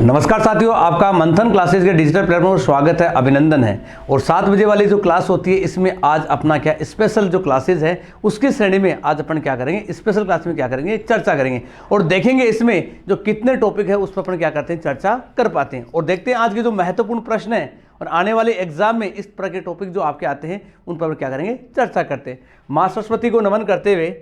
नमस्कार साथियों, आपका मंथन क्लासेस के डिजिटल प्लेटफॉर्म पर स्वागत है, अभिनंदन है। और 7 बजे वाली जो क्लास होती है इसमें आज अपना क्या स्पेशल जो क्लासेस है उसकी श्रेणी में आज अपन क्या करेंगे, स्पेशल क्लास में क्या करेंगे, चर्चा करेंगे और देखेंगे इसमें जो कितने टॉपिक है उस पर अपन क्या करते हैं, चर्चा कर पाते हैं। और देखते हैं आज के जो महत्वपूर्ण प्रश्न है और आने वाले एग्जाम में इस तरह के टॉपिक जो आपके आते हैं उन पर क्या करेंगे, चर्चा करते हैं। माँ सरस्वती को नमन करते हुए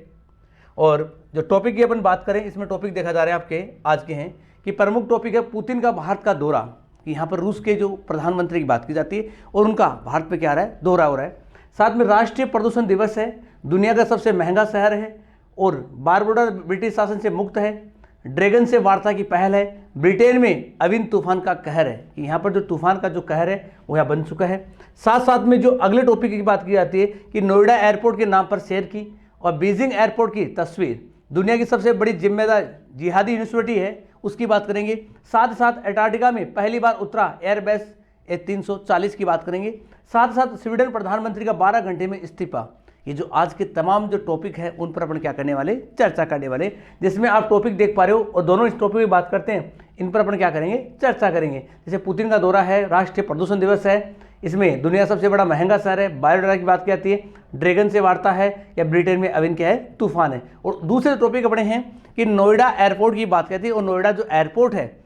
और जो टॉपिक की अपन बात करें इसमें टॉपिक देखा जा रहा है आपके आज के हैं कि प्रमुख टॉपिक है पुतिन का भारत का दौरा, कि यहाँ पर रूस के जो प्रधानमंत्री की बात की जाती है और उनका भारत पे क्या आ रहा है, दौरा हो रहा है। साथ में राष्ट्रीय प्रदूषण दिवस है, दुनिया का सबसे महंगा शहर है और बारबुडा ब्रिटिश शासन से मुक्त है, ड्रैगन से वार्ता की पहल है, ब्रिटेन में अविन तूफान का कहर है, कि यहाँ पर जो तूफान का जो कहर है वो यहाँ बन चुका है। साथ साथ में जो अगले टॉपिक की बात की जाती है कि नोएडा एयरपोर्ट के नाम पर शेयर की और बीजिंग एयरपोर्ट की तस्वीर, दुनिया की सबसे बड़ी जिम्मेदार जिहादी यूनिवर्सिटी है उसकी बात करेंगे। साथ ही साथ अंटार्कटिका में पहली बार उतरा एयरबेस A340 की बात करेंगे। साथ साथ स्वीडन प्रधानमंत्री का 12 घंटे में इस्तीफा। ये जो आज के तमाम जो टॉपिक है उन पर अपन क्या करने वाले, चर्चा करने वाले, जिसमें आप टॉपिक देख पा रहे हो और दोनों इस टॉपिक की बात करते हैं, इन पर अपन क्या करेंगे, चर्चा करेंगे। जैसे पुतिन का दौरा है, राष्ट्रीय प्रदूषण दिवस है, इसमें दुनिया सबसे बड़ा महंगा शहर है, बायोडाटा की बात की जाती है, ड्रैगन से वार्ता है या ब्रिटेन में अविन क्या है, तूफान है। और दूसरे टॉपिक अपने हैं कि नोएडा एयरपोर्ट की बात करती है और नोएडा जो एयरपोर्ट है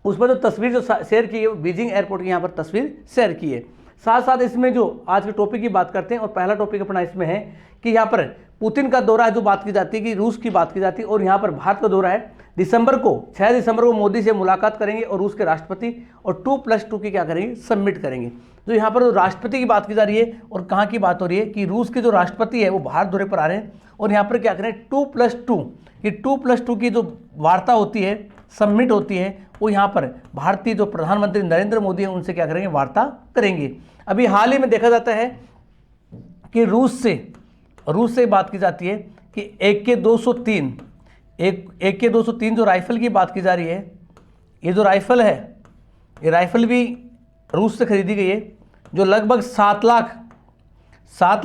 उस पर जो तस्वीर जो शेयर की है वो बीजिंग एयरपोर्ट की यहाँ पर तस्वीर शेयर की है। साथ साथ इसमें जो आज के टॉपिक की बात करते हैं और पहला टॉपिक अपना इसमें है कि यहाँ पर पुतिन का दौरा जो बात की जाती है कि रूस की बात की जाती है और यहाँ पर भारत का दौरा है। 6 दिसंबर को मोदी से मुलाकात करेंगे और रूस के राष्ट्रपति और 2+2 की क्या करेंगे, सबमिट करेंगे। तो यहाँ पर जो राष्ट्रपति की बात की जा रही है और कहाँ की बात हो रही है कि रूस के जो राष्ट्रपति है वो भारत दौरे पर आ रहे हैं और यहाँ पर क्या करें 2+2 कि 2+2 की जो वार्ता होती है, सबमिट होती है, वो यहाँ पर भारतीय जो प्रधानमंत्री नरेंद्र मोदी हैं उनसे क्या करेंगे, वार्ता करेंगे। अभी हाल ही में देखा जाता है कि रूस से बात की जाती है कि AK-203 जो राइफल की बात की जा रही है, ये जो राइफल है ये राइफल भी रूस से खरीदी गई है, जो लगभग 7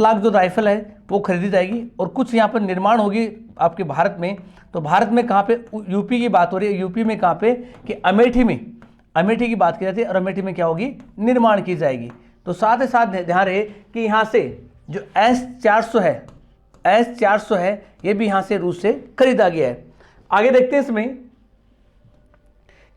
लाख जो राइफल है वो खरीदी जाएगी और कुछ यहाँ पर निर्माण होगी आपके भारत में। तो भारत में कहाँ पे, यूपी की बात हो रही है, यूपी में कहाँ पे कि अमेठी की बात की जाती है और अमेठी में क्या होगी, निर्माण की जाएगी। तो साथ ही साथ ध्यान रहे कि यहाँ से जो S-400 है ये भी यहाँ से रूस से खरीदा गया है। आगे देखते हैं इसमें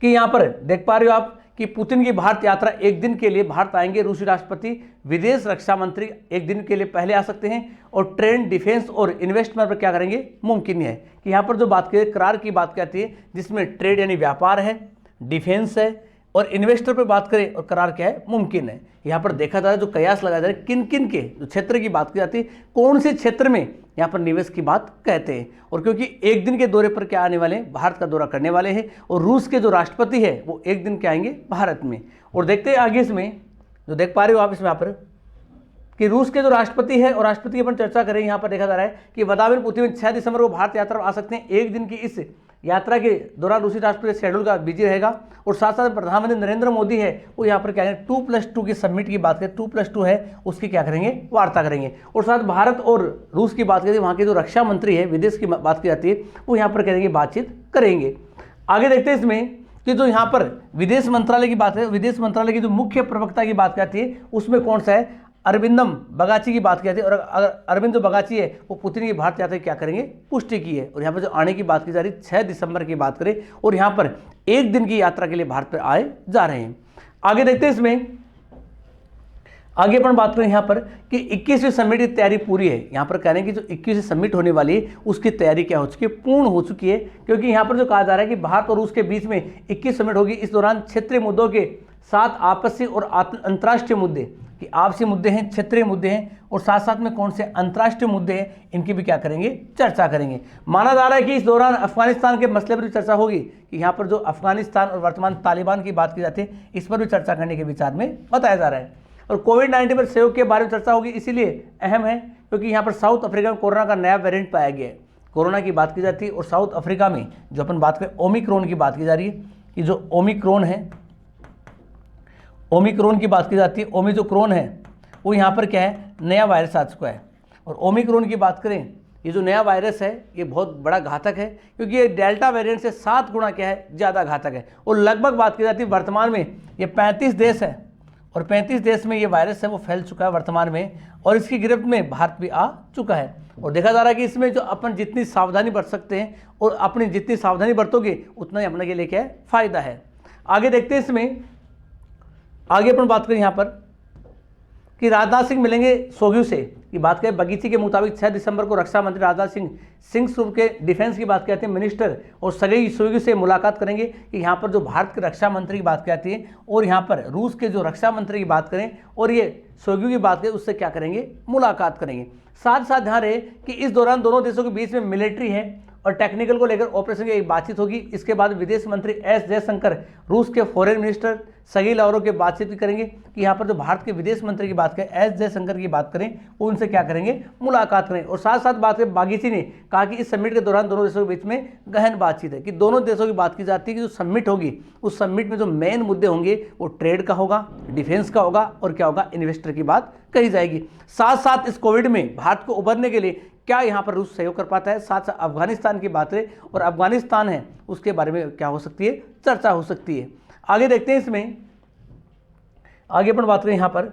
कि यहाँ पर देख पा रहे हो आप कि पुतिन की भारत यात्रा, एक दिन के लिए भारत आएंगे रूसी राष्ट्रपति, विदेश रक्षा मंत्री एक दिन के लिए पहले आ सकते हैं और ट्रेड, डिफेंस और इन्वेस्टमेंट पर क्या करेंगे, मुमकिन है। कि यहाँ पर जो बात करें करार की बात करती है जिसमें ट्रेड यानी व्यापार है, डिफेंस है और इन्वेस्टर पर बात करें और करार क्या है, मुमकिन है। यहाँ पर देखा जा रहा है जो कयास लगाया जा रहा है किन किन के जो क्षेत्र की बात की जाती है, कौन से क्षेत्र में यहाँ पर निवेश की बात कहते हैं। और क्योंकि एक दिन के दौरे पर क्या आने वाले हैं, भारत का दौरा करने वाले हैं और रूस के जो राष्ट्रपति है वो एक दिन के आएंगे भारत में। और देखते हैं आगे इसमें जो देख पा रहे हो आप इसमें यहाँ पर कि रूस के जो राष्ट्रपति है और राष्ट्रपति की अपन चर्चा करें। यहाँ पर देखा जा रहा है कि व्लादिमीर पुतिन 6 दिसंबर को भारत यात्रा आ सकते हैं। एक दिन की इस यात्रा के दौरान रूसी राष्ट्रपति शेड्यूल का बिजी रहेगा और साथ साथ प्रधानमंत्री नरेंद्र मोदी है वो यहाँ पर क्या करेंगे, 2+2 की सबमिट की बात करें, 2+2 है उसकी क्या करेंगे, वार्ता करेंगे। और साथ भारत और रूस की बात करें, वहाँ के जो रक्षा मंत्री है, विदेश की बात की जाती है, वो यहाँ पर करेंगे, बातचीत करेंगे। आगे देखते हैं इसमें कि जो यहाँ पर विदेश मंत्रालय की बात है, विदेश मंत्रालय की जो मुख्य प्रवक्ता की बात करती है उसमें कौन सा है, अरविंदम बगाची की बात की जाती है। और अगर अरविंद जो बगाची है वो पुतिन की भारत यात्रा क्या करेंगे, पुष्टि की है। और यहाँ पर जो आने की बात की जा रही है 6 दिसंबर की बात करें और यहाँ पर एक दिन की यात्रा के लिए भारत पर आए जा रहे हैं। आगे देखते हैं इसमें, आगे अपन बात करें यहाँ पर कि 21वीं समिट की तैयारी पूरी है। यहाँ पर कह रहे हैं कि जो 21वीं समिट होने वाली है उसकी तैयारी क्या हो चुकी है, पूर्ण हो चुकी है। क्योंकि यहाँ पर जो कहा जा रहा है कि भारत और रूस के बीच में 21 समिट होगी। इस दौरान क्षेत्रीय मुद्दों के साथ आपसी और अंतर्राष्ट्रीय मुद्दे कि आपसी मुद्दे हैं, क्षेत्रीय मुद्दे हैं और साथ साथ में कौन से अंतर्राष्ट्रीय मुद्दे हैं, इनकी भी क्या करेंगे, चर्चा करेंगे। माना जा रहा है कि इस दौरान अफगानिस्तान के मसले पर भी चर्चा होगी कि यहाँ पर जो अफगानिस्तान और वर्तमान तालिबान की बात की जाती है इस पर भी चर्चा करने के विचार में बताया जा रहा है। और कोविड-19 पर सहयोग के बारे में चर्चा होगी, इसीलिए अहम है क्योंकि यहाँ पर साउथ अफ्रीका में कोरोना का नया वेरिएंट पाया गया है। कोरोना की बात की जाती है और साउथ अफ्रीका में जो अपन बात करें ओमिक्रॉन की बात की जा रही है कि जो ओमिक्रॉन है, ओमिक्रॉन की बात की जाती है, ओमिक्रोन है वो यहाँ पर क्या है, नया वायरस आ चुका है। और ओमिक्रॉन की बात करें ये जो नया वायरस है ये बहुत बड़ा घातक है, क्योंकि ये डेल्टा वेरिएंट से 7 गुना क्या है, ज़्यादा घातक है। और लगभग बात की जाती है वर्तमान में ये 35 देश है, और 35 देश में ये वायरस है वो फैल चुका है वर्तमान में, और इसकी गिरफ्त में भारत भी आ चुका है। और देखा जा रहा है कि इसमें जो अपन जितनी सावधानी बरत सकते हैं और अपनी जितनी सावधानी बरतोगे उतना ही अपने के लिए क्या है, फ़ायदा है। आगे देखते हैं इसमें, आगे अपन बात करें यहाँ पर कि राजनाथ सिंह मिलेंगे सोग्यू से, की बात करें बगीची के मुताबिक 6 दिसंबर को रक्षा मंत्री राजनाथ सिंह स्वरूप के डिफेंस की बात कहते हैं मिनिस्टर और सर्गेई शोइगु से मुलाकात करेंगे। कि यहाँ पर जो भारत के रक्षा मंत्री की बात कहती है और यहाँ पर रूस के जो रक्षा मंत्री की बात करें और ये शोइगु की बात करें, उससे क्या करेंगे, मुलाकात करेंगे। साथ साथ ध्यान रहे कि इस दौरान दोनों देशों के बीच में मिलिट्री है और टेक्निकल को लेकर ऑपरेशन की एक बातचीत होगी। इसके बाद विदेश मंत्री एस जयशंकर रूस के फॉरेन मिनिस्टर सर्गेई लावरोव के बातचीत भी करेंगे। कि यहाँ पर जो भारत के विदेश मंत्री की बात करें, एस जयशंकर की बात करें, वो उनसे क्या करेंगे, मुलाकात करें। और साथ साथ बात करें, बागीची ने कहा कि इस समिट के दौरान दोनों देशों के बीच में गहन बातचीत है, कि दोनों देशों की बात की जाती है कि जो समिट होगी उस समिट में जो मेन मुद्दे होंगे वो ट्रेड का होगा, डिफेंस का होगा और क्या होगा, इन्वेस्टर की बात कही जाएगी। साथ साथ इस कोविड में भारत को उभरने के लिए क्या यहाँ पर रूस सहयोग कर पाता है, साथ साथ अफगानिस्तान की बात है और अफगानिस्तान है उसके बारे में क्या हो सकती है, चर्चा हो सकती है। आगे देखते हैं इसमें, आगे अपन बात करें यहाँ पर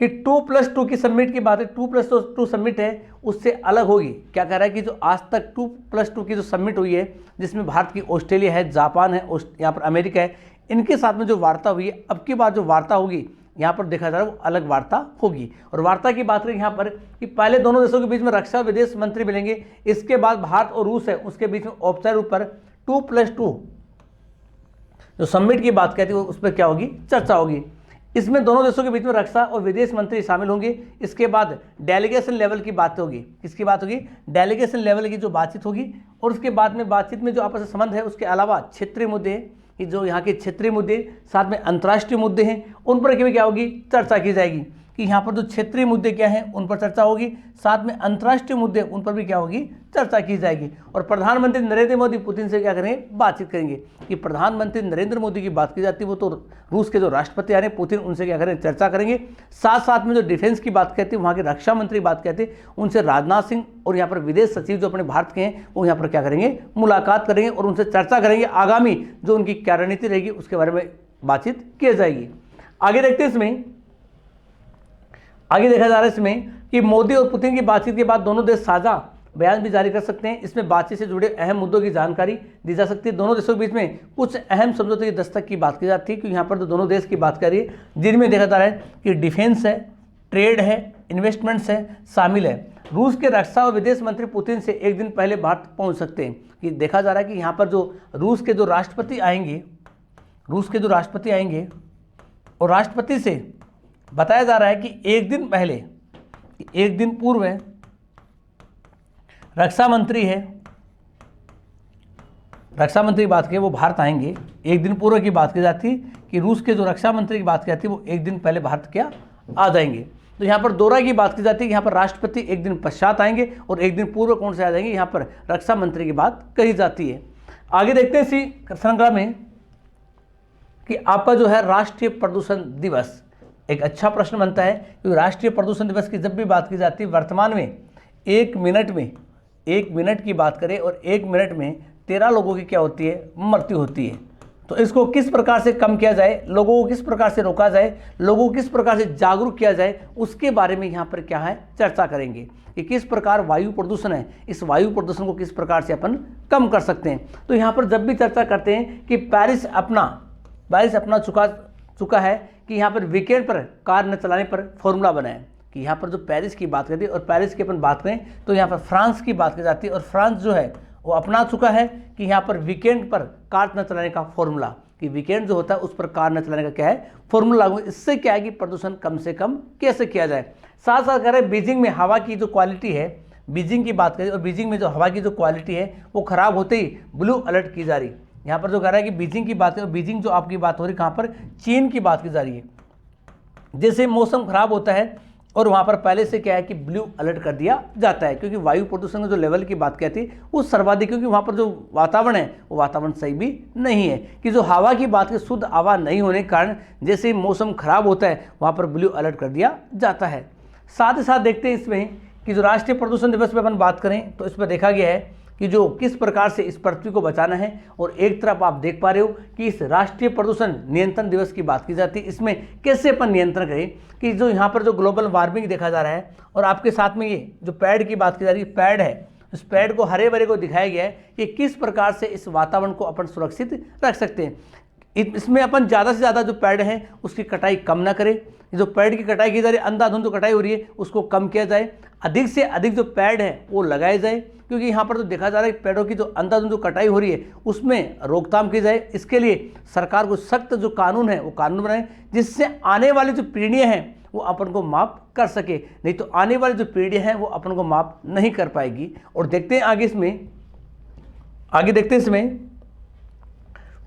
कि 2+2 की समिट की बात है। 2+2 समिट है उससे अलग होगी। क्या कह रहा है कि जो आज तक 2+2 की जो समिट हुई है जिसमें भारत की ऑस्ट्रेलिया है, जापान है, यहाँ पर अमेरिका है, इनके साथ में जो वार्ता हुई है, अब की बार जो वार्ता होगी यहाँ पर देखा जा रहा है वो अलग वार्ता होगी। और वार्ता की बात करें यहाँ पर कि पहले दोनों देशों के बीच में रक्षा विदेश मंत्री मिलेंगे, इसके बाद भारत और रूस है उसके बीच में औपचारिक रूप पर 2+2 जो समिट की बात कहती है उस पर क्या होगी, चर्चा होगी। इसमें दोनों देशों के बीच में रक्षा और विदेश मंत्री शामिल होंगे। इसके बाद डेलीगेशन लेवल की बात होगी। किसकी बात होगी, डेलीगेशन लेवल की जो बातचीत होगी। और उसके बाद में बातचीत में जो आपस में संबंध है उसके अलावा क्षेत्रीय मुद्दे हैं कि जो यहाँ के क्षेत्रीय मुद्दे, साथ में अंतर्राष्ट्रीय मुद्दे हैं, उन पर भी क्या होगी, चर्चा की जाएगी। कि यहाँ पर जो क्षेत्रीय मुद्दे क्या हैं उन पर चर्चा होगी, साथ में अंतर्राष्ट्रीय मुद्दे उन पर भी क्या होगी, चर्चा की जाएगी। और प्रधानमंत्री नरेंद्र मोदी पुतिन से क्या करेंगे, बातचीत करेंगे। कि प्रधानमंत्री नरेंद्र मोदी की बात की जाती है वो तो रूस के जो राष्ट्रपति आ रहे हैं पुतिन, उनसे क्या करें, चर्चा करेंगे। साथ साथ में जो डिफेंस की बात कहते हैं, वहाँ के रक्षा मंत्री बात कहते हैं, उनसे राजनाथ सिंह और यहाँ पर विदेश सचिव जो अपने भारत के हैं वो यहाँ पर क्या करेंगे, मुलाकात करेंगे और उनसे चर्चा करेंगे। आगामी जो उनकी क्या रणनीति रहेगी उसके बारे में बातचीत की जाएगी। आगे देखते हैं इसमें, आगे देखा जा रहा है इसमें कि मोदी और पुतिन की बातचीत के बाद दोनों देश साझा बयान भी जारी कर सकते हैं। इसमें बातचीत से जुड़े अहम मुद्दों की जानकारी दी जा सकती है। दोनों देशों के बीच में कुछ अहम समझौते की दस्तक की बात की जाती है, क्योंकि यहाँ पर तो दोनों देश की बात करिए जिनमें देखा जा रहा है कि डिफेंस है, ट्रेड है, इन्वेस्टमेंट्स है, शामिल है। रूस के रक्षा और विदेश मंत्री पुतिन से एक दिन पहले भारत पहुँच सकते हैं। कि देखा जा रहा है कि यहाँ पर जो रूस के जो राष्ट्रपति आएंगे और राष्ट्रपति से बताया जा रहा है कि एक दिन पहले, एक दिन पूर्व रक्षा मंत्री बात की वो भारत आएंगे। एक दिन पूर्व की बात की जाती है कि रूस के जो रक्षा मंत्री की बात की जाती है वो एक दिन पहले भारत क्या आ जाएंगे। तो यहाँ पर दोहरा की बात की जाती है कि यहाँ पर राष्ट्रपति एक दिन पश्चात आएंगे और एक दिन पूर्व कौन से आ जाएंगे, यहाँ पर रक्षा मंत्री की बात कही जाती है। आगे देखते हैं इसी श्रृंखला में कि आपका जो है राष्ट्रीय प्रदूषण दिवस एक अच्छा प्रश्न बनता है, क्योंकि राष्ट्रीय प्रदूषण दिवस की जब भी बात की जाती है वर्तमान में एक मिनट की बात करें और 1 मिनट में 13 लोगों की क्या होती है, मृत्यु होती है। तो इसको किस प्रकार से कम किया जाए, लोगों को किस प्रकार से रोका जाए, लोगों को किस प्रकार से जागरूक किया जाए, उसके बारे में यहाँ पर क्या है, चर्चा करेंगे कि किस प्रकार वायु प्रदूषण है, इस वायु प्रदूषण को किस प्रकार से अपन कम कर सकते हैं। तो यहाँ पर जब भी चर्चा करते हैं कि पेरिस अपना चुका है कि यहाँ पर वीकेंड पर कार न चलाने पर फॉर्मूला बनाए। कि यहाँ पर जो पेरिस की बात करती है और पेरिस की अपन बात करें तो यहाँ पर फ्रांस की बात की जाती है और फ्रांस जो है वो अपना चुका है कि यहाँ पर वीकेंड पर कार न चलाने का फॉर्मूला, कि वीकेंड जो होता है उस पर कार न चलाने का क्या है, फॉर्मूला लागू। इससे क्या है कि प्रदूषण कम से कम कैसे किया जाए। साथ साथ कह रहे हैं बीजिंग में हवा की जो क्वालिटी है, बीजिंग की बात करें और बीजिंग में जो हवा की जो क्वालिटी है वो खराब होते ही ब्लू अलर्ट की जा रही। यहाँ पर जो कह रहा है कि बीजिंग की बात करें, बीजिंग जो आपकी बात हो रही है कहाँ पर, चीन की बात की जा रही है। जैसे मौसम खराब होता है और वहाँ पर पहले से क्या है कि ब्लू अलर्ट कर दिया जाता है, क्योंकि वायु प्रदूषण के जो लेवल की बात कहती है वो सर्वाधिक, क्योंकि वहाँ पर जो वातावरण है वो वातावरण सही भी नहीं है। कि जो हवा की बात की शुद्ध हवा नहीं होने के कारण जैसे ही मौसम खराब होता है वहाँ पर ब्लू अलर्ट कर दिया जाता है। साथ ही साथ देखते हैं इसमें कि जो राष्ट्रीय प्रदूषण दिवस पर अपन बात करें तो इस पर देखा गया है कि जो किस प्रकार से इस पृथ्वी को बचाना है। और एक तरफ आप देख पा रहे हो कि इस राष्ट्रीय प्रदूषण नियंत्रण दिवस की बात की जाती है, इसमें कैसे अपन नियंत्रण करें कि जो यहाँ पर जो ग्लोबल वार्मिंग देखा जा रहा है, और आपके साथ में ये जो पैड की बात की जा रही है, पैड है, इस पैड को हरे भरे को दिखाया गया है कि किस प्रकार से इस वातावरण को अपन सुरक्षित रख सकते हैं। इसमें अपन ज़्यादा से ज़्यादा जो पैड है उसकी कटाई कम ना करें, जो पैड की कटाई की जा रही है, अंधाधुंध जो कटाई हो रही है उसको कम किया जाए, अधिक से अधिक जो पैड है वो लगाए जाए, क्योंकि यहाँ पर तो देखा जा रहा है कि पेड़ों की जो अंधाधुंध जो कटाई हो रही है उसमें रोकथाम की जाए। इसके लिए सरकार को सख्त जो कानून है वो कानून बनाए, जिससे आने वाली जो पीढ़ियाँ हैं वो अपन को माफ कर सके, नहीं तो आने वाली जो पीढ़ियाँ हैं वो अपन को माफ नहीं कर पाएगी। और देखते हैं आगे देखते हैं इसमें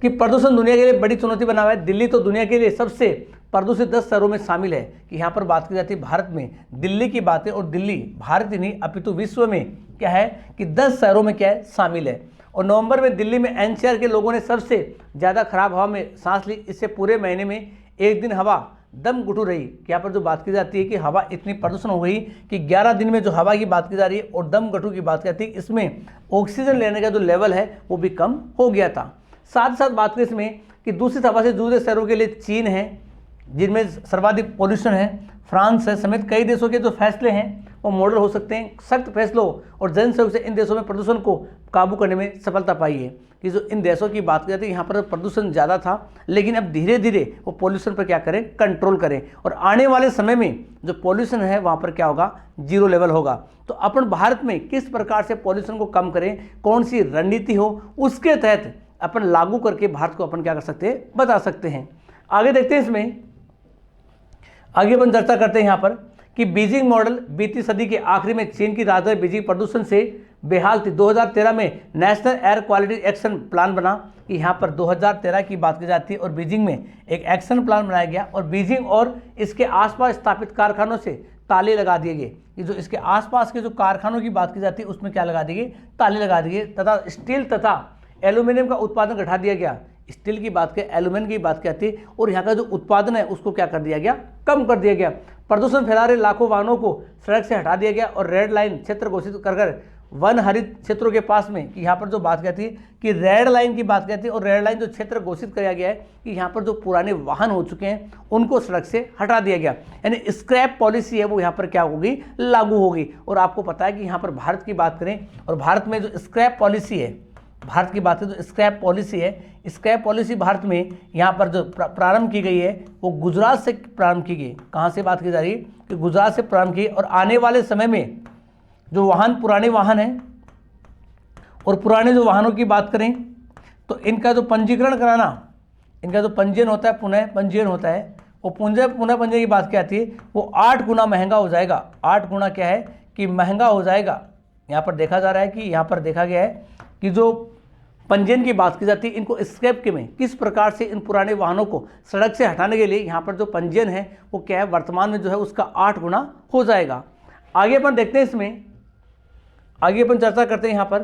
कि प्रदूषण दुनिया के लिए बड़ी चुनौती बना हुआ है। दिल्ली तो दुनिया के लिए सबसे प्रदूषित 10 शहरों में शामिल है कि यहाँ पर बात की जाती है भारत में दिल्ली की बात है, और दिल्ली भारत ही नहीं अपितु विश्व में क्या है कि 10 शहरों में क्या है शामिल है। और नवंबर में दिल्ली में एनसीआर के लोगों ने सबसे ज़्यादा खराब हवा में सांस ली। इससे पूरे महीने में एक दिन हवा दम घुटू रही। यहाँ पर जो बात की जाती है कि हवा इतनी प्रदूषण हो गई कि 11 दिन में जो हवा की बात की जा रही है और दम घुटू की बात की जाती है, इसमें ऑक्सीजन लेने का जो लेवल है वो भी कम हो गया था। साथ साथ बात करें इसमें कि दूषित हवा से जूझ रहे शहरों के लिए चीन है जिनमें सर्वाधिक पॉल्यूशन है, फ्रांस है, समेत कई देशों के जो फैसले हैं वो मॉडल हो सकते हैं। सख्त फैसलों और जन सहयोग से इन देशों में प्रदूषण को काबू करने में सफलता पाई है। कि जो इन देशों की बात करते हैं यहाँ पर प्रदूषण ज़्यादा था, लेकिन अब धीरे धीरे वो पॉल्यूशन पर क्या करें, कंट्रोल करें, और आने वाले समय में जो पॉल्यूशन है वहाँ पर क्या होगा, जीरो लेवल होगा। तो अपन भारत में किस प्रकार से पॉल्यूशन को कम करें, कौन सी रणनीति हो, उसके तहत अपन लागू करके भारत को अपन क्या कर सकते हैं, बता सकते हैं। आगे देखते हैं इसमें, आगे अपन चर्चा करते हैं यहाँ पर कि बीजिंग मॉडल बीती सदी के आखिरी में चीन की राजधानी बीजिंग प्रदूषण से बेहाल थी। 2013 में national air quality action plan बना कि यहाँ पर 2013 की बात की जाती है और बीजिंग में एक एक्शन प्लान बनाया गया और बीजिंग और इसके आसपास स्थापित कारखानों से ताले लगा दिए गए। कि जो इसके आसपास के जो कारखानों की बात की जाती है उसमें क्या लगा दिए गए, ताले लगा दिए, तथा स्टील तथा एल्यूमिनियम का उत्पादन घटा दिया गया। स्टील की बात करें, एल्यूमिनियम की बात की जाती है, और यहाँ का जो उत्पादन है उसको क्या कर दिया गया, कम कर दिया गया। प्रदूषण फैला रहे लाखों वाहनों को सड़क से हटा दिया गया और रेड लाइन क्षेत्र घोषित कर वन हरित क्षेत्रों के पास में, कि यहाँ पर जो बात कहती है कि रेड लाइन की बात कहती है, और रेड लाइन जो क्षेत्र घोषित किया गया है कि यहाँ पर जो पुराने वाहन हो चुके हैं उनको सड़क से हटा दिया गया, यानी स्क्रैप पॉलिसी है वो यहाँ पर क्या होगी, लागू होगी। और आपको पता है कि यहाँ पर भारत की बात करें और भारत में जो स्क्रैप पॉलिसी है, भारत की बात है तो स्क्रैप पॉलिसी है, स्क्रैप पॉलिसी भारत में यहाँ पर जो प्रारंभ की गई है वो गुजरात से प्रारंभ की गई। कहाँ से बात की जा रही है कि गुजरात से प्रारंभ की, और आने वाले समय में जो वाहन पुराने वाहन हैं और पुराने जो वाहनों की बात करें तो इनका जो पंजीकरण कराना, इनका जो पंजीयन होता है, पुनः पंजीयन होता है, वो पुनः पंजीयन की बात क्या आती है, वो 8 गुना महंगा हो जाएगा। 8 गुना क्या है कि महंगा हो जाएगा। यहाँ पर देखा जा रहा है कि यहाँ पर देखा गया है कि जो पंजीयन की बात की जाती है, इनको स्क्रैप के में किस प्रकार से इन पुराने वाहनों को सड़क से हटाने के लिए यहाँ पर जो पंजीयन है वो क्या है, वर्तमान में जो है उसका 8 गुना हो जाएगा। आगे अपन देखते हैं इसमें, आगे अपन चर्चा करते हैं यहाँ पर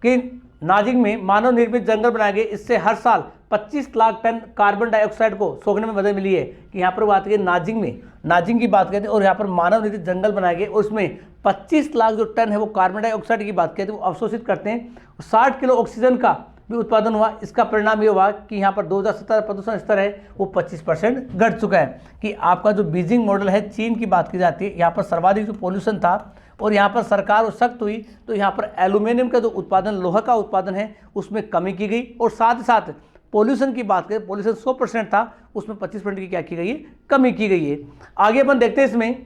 कि नाजिंग में मानव निर्मित जंगल बनाए गए, इससे हर साल 25 लाख टन कार्बन डाइऑक्साइड को सोखने में मदद मिली है। कि यहाँ पर बात की नाजिंग में, नाजिंग की बात करते हैं और यहाँ पर मानव निर्मित जंगल बनाए गए और उसमें 25 लाख जो टन है वो कार्बन डाइऑक्साइड की बात कहते हैं वो अवशोषित करते हैं। 60 किलो ऑक्सीजन का भी उत्पादन हुआ। इसका परिणाम ये हुआ कि यहाँ पर 2017 प्रदूषण स्तर है वो 25% घट चुका है। कि आपका जो बीजिंग मॉडल है, चीन की बात की जाती है, यहाँ पर सर्वाधिक जो पॉल्यूशन था और यहाँ पर सरकार सख्त हुई तो यहाँ पर एल्यूमिनियम का जो उत्पादन, लोहा का उत्पादन है उसमें कमी की गई। और साथ ही साथ पॉल्यूशन की बात करें, पॉल्यूशन 100% था उसमें 25% की क्या की गई है, कमी की गई है। आगे अपन देखते हैं इसमें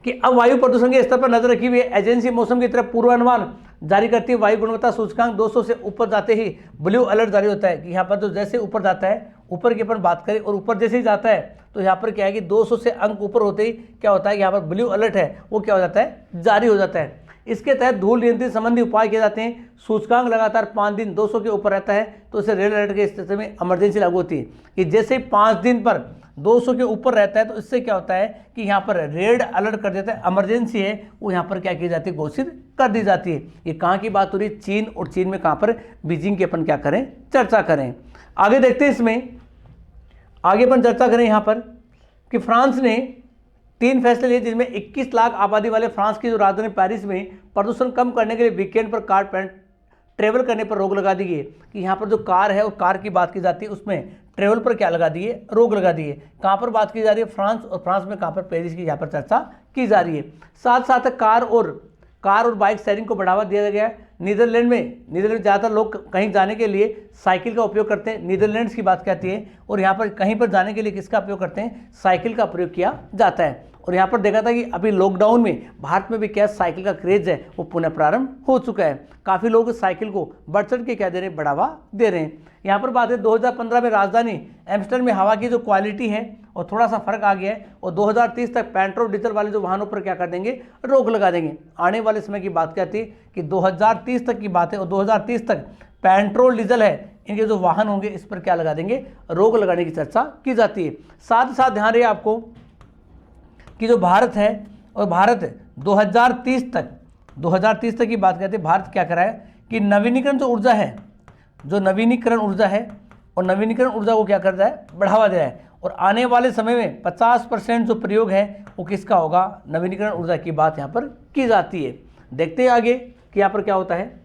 कि अब वायु प्रदूषण के स्तर पर नजर रखी हुई है। एजेंसी मौसम की तरफ पूर्वानुमान जारी करती है। वायु गुणवत्ता सूचकांक 200 से ऊपर जाते ही ब्लू अलर्ट जारी होता है। कि यहाँ पर जो जैसे ऊपर जाता है, ऊपर की अपन बात करें और ऊपर जैसे ही जाता है तो यहाँ पर क्या है कि 200 से अंक ऊपर होते ही क्या होता है, यहाँ पर ब्लू अलर्ट है वो क्या हो जाता है, जारी हो जाता है। इसके तहत धूल नियंत्रण संबंधी उपाय किए जाते हैं। सूचकांक लगातार 5 दिन 200 के ऊपर रहता है तो इसे रेड अलर्ट के स्थिति में इमरजेंसी लागू होती है। कि जैसे ही 5 दिन पर 200 के ऊपर रहता है तो इससे क्या होता है कि यहाँ पर रेड अलर्ट कर देता है, इमरजेंसी है वो यहाँ पर क्या की जाती है, घोषित कर दी जाती है। ये कहाँ की बात हो रही है, चीन, और चीन में कहाँ पर, बीजिंग की अपन क्या करें, चर्चा करें। आगे देखते हैं इसमें, आगे अपन चर्चा करें यहाँ पर कि फ्रांस ने 3 फैसले लिए जिनमें 21 लाख आबादी वाले फ्रांस की जो राजधानी पेरिस में प्रदूषण कम करने के लिए वीकेंड पर कार ट्रेवल करने पर रोक लगा दी है। कि यहाँ पर जो कार है और कार की बात की जाती है उसमें ट्रेवल पर क्या लगा दी है, रोक लगा दी है। कहाँ पर बात की जा रही है, फ्रांस, और फ्रांस में कहाँ पर, पेरिस की यहाँ पर चर्चा की जा रही है। साथ साथ कार और बाइक शेयरिंग को बढ़ावा दिया गया है। नीदरलैंड में ज़्यादातर लोग कहीं जाने के लिए साइकिल का उपयोग करते हैं, नीदरलैंड्स की बात कहती है। और यहाँ पर कहीं पर जाने के लिए किसका उपयोग करते हैं, साइकिल का प्रयोग किया जाता है। और यहाँ पर देखा था कि अभी लॉकडाउन में भारत में भी क्या साइकिल का क्रेज है वो पुनः प्रारंभ हो चुका है। काफ़ी लोग साइकिल को बढ़ चढ़ के क्या दे रहे हैं, बढ़ावा दे रहे हैं। यहाँ पर बात है 2015 में राजधानी एम्स्टर्डम में हवा की जो क्वालिटी है और थोड़ा सा फर्क आ गया है। और 2030 तक पेट्रोल डीजल वाले जो वाहनों पर क्या कर देंगे, रोक लगा देंगे। आने वाले समय की बात कहती है कि 2030 तक की बात है, और 2030 तक पेट्रोल डीजल है इनके जो वाहन होंगे इस पर क्या लगा देंगे, रोक लगाने की चर्चा की जाती है। साथ ही साथ ध्यान रहे आपको कि जो भारत है, और भारत 2030 तक की बात करते हैं, भारत क्या करा है कि नवीनीकरण जो ऊर्जा है, जो नवीनीकरण ऊर्जा है, और नवीनीकरण ऊर्जा को क्या कर रहा है, बढ़ावा दे रहा है। और आने वाले समय में 50% जो प्रयोग है वो किसका होगा, नवीनीकरण ऊर्जा की बात यहाँ पर की जाती है। देखते हैं आगे कि यहाँ पर क्या होता है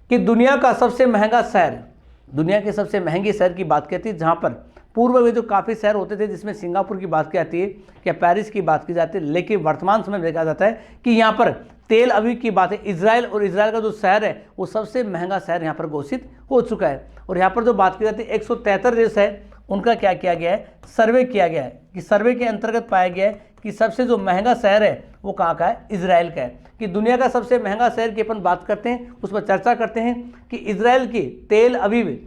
कि दुनिया का सबसे महंगा शहर, दुनिया के सबसे महंगे शहर की बात कहती है, जहाँ पर पूर्व में जो काफ़ी शहर होते थे जिसमें सिंगापुर की बात की जाती है या पेरिस की बात की जाती है, लेकिन वर्तमान समय में देखा जाता है कि यहाँ पर तेल अवीव की बात है, इजराइल, और इजराइल का जो शहर है वो सबसे महंगा शहर यहाँ पर घोषित हो चुका है। और यहाँ पर जो बात की जाती है 173 देश है उनका क्या किया गया है, सर्वे किया गया है। कि सर्वे के अंतर्गत पाया गया है कि सबसे जो महंगा शहर है वो कहाँ का है, इजराइल का है। कि दुनिया का सबसे महंगा शहर की अपन बात करते हैं, उस पर चर्चा करते हैं कि इजराइल की तेल अवीव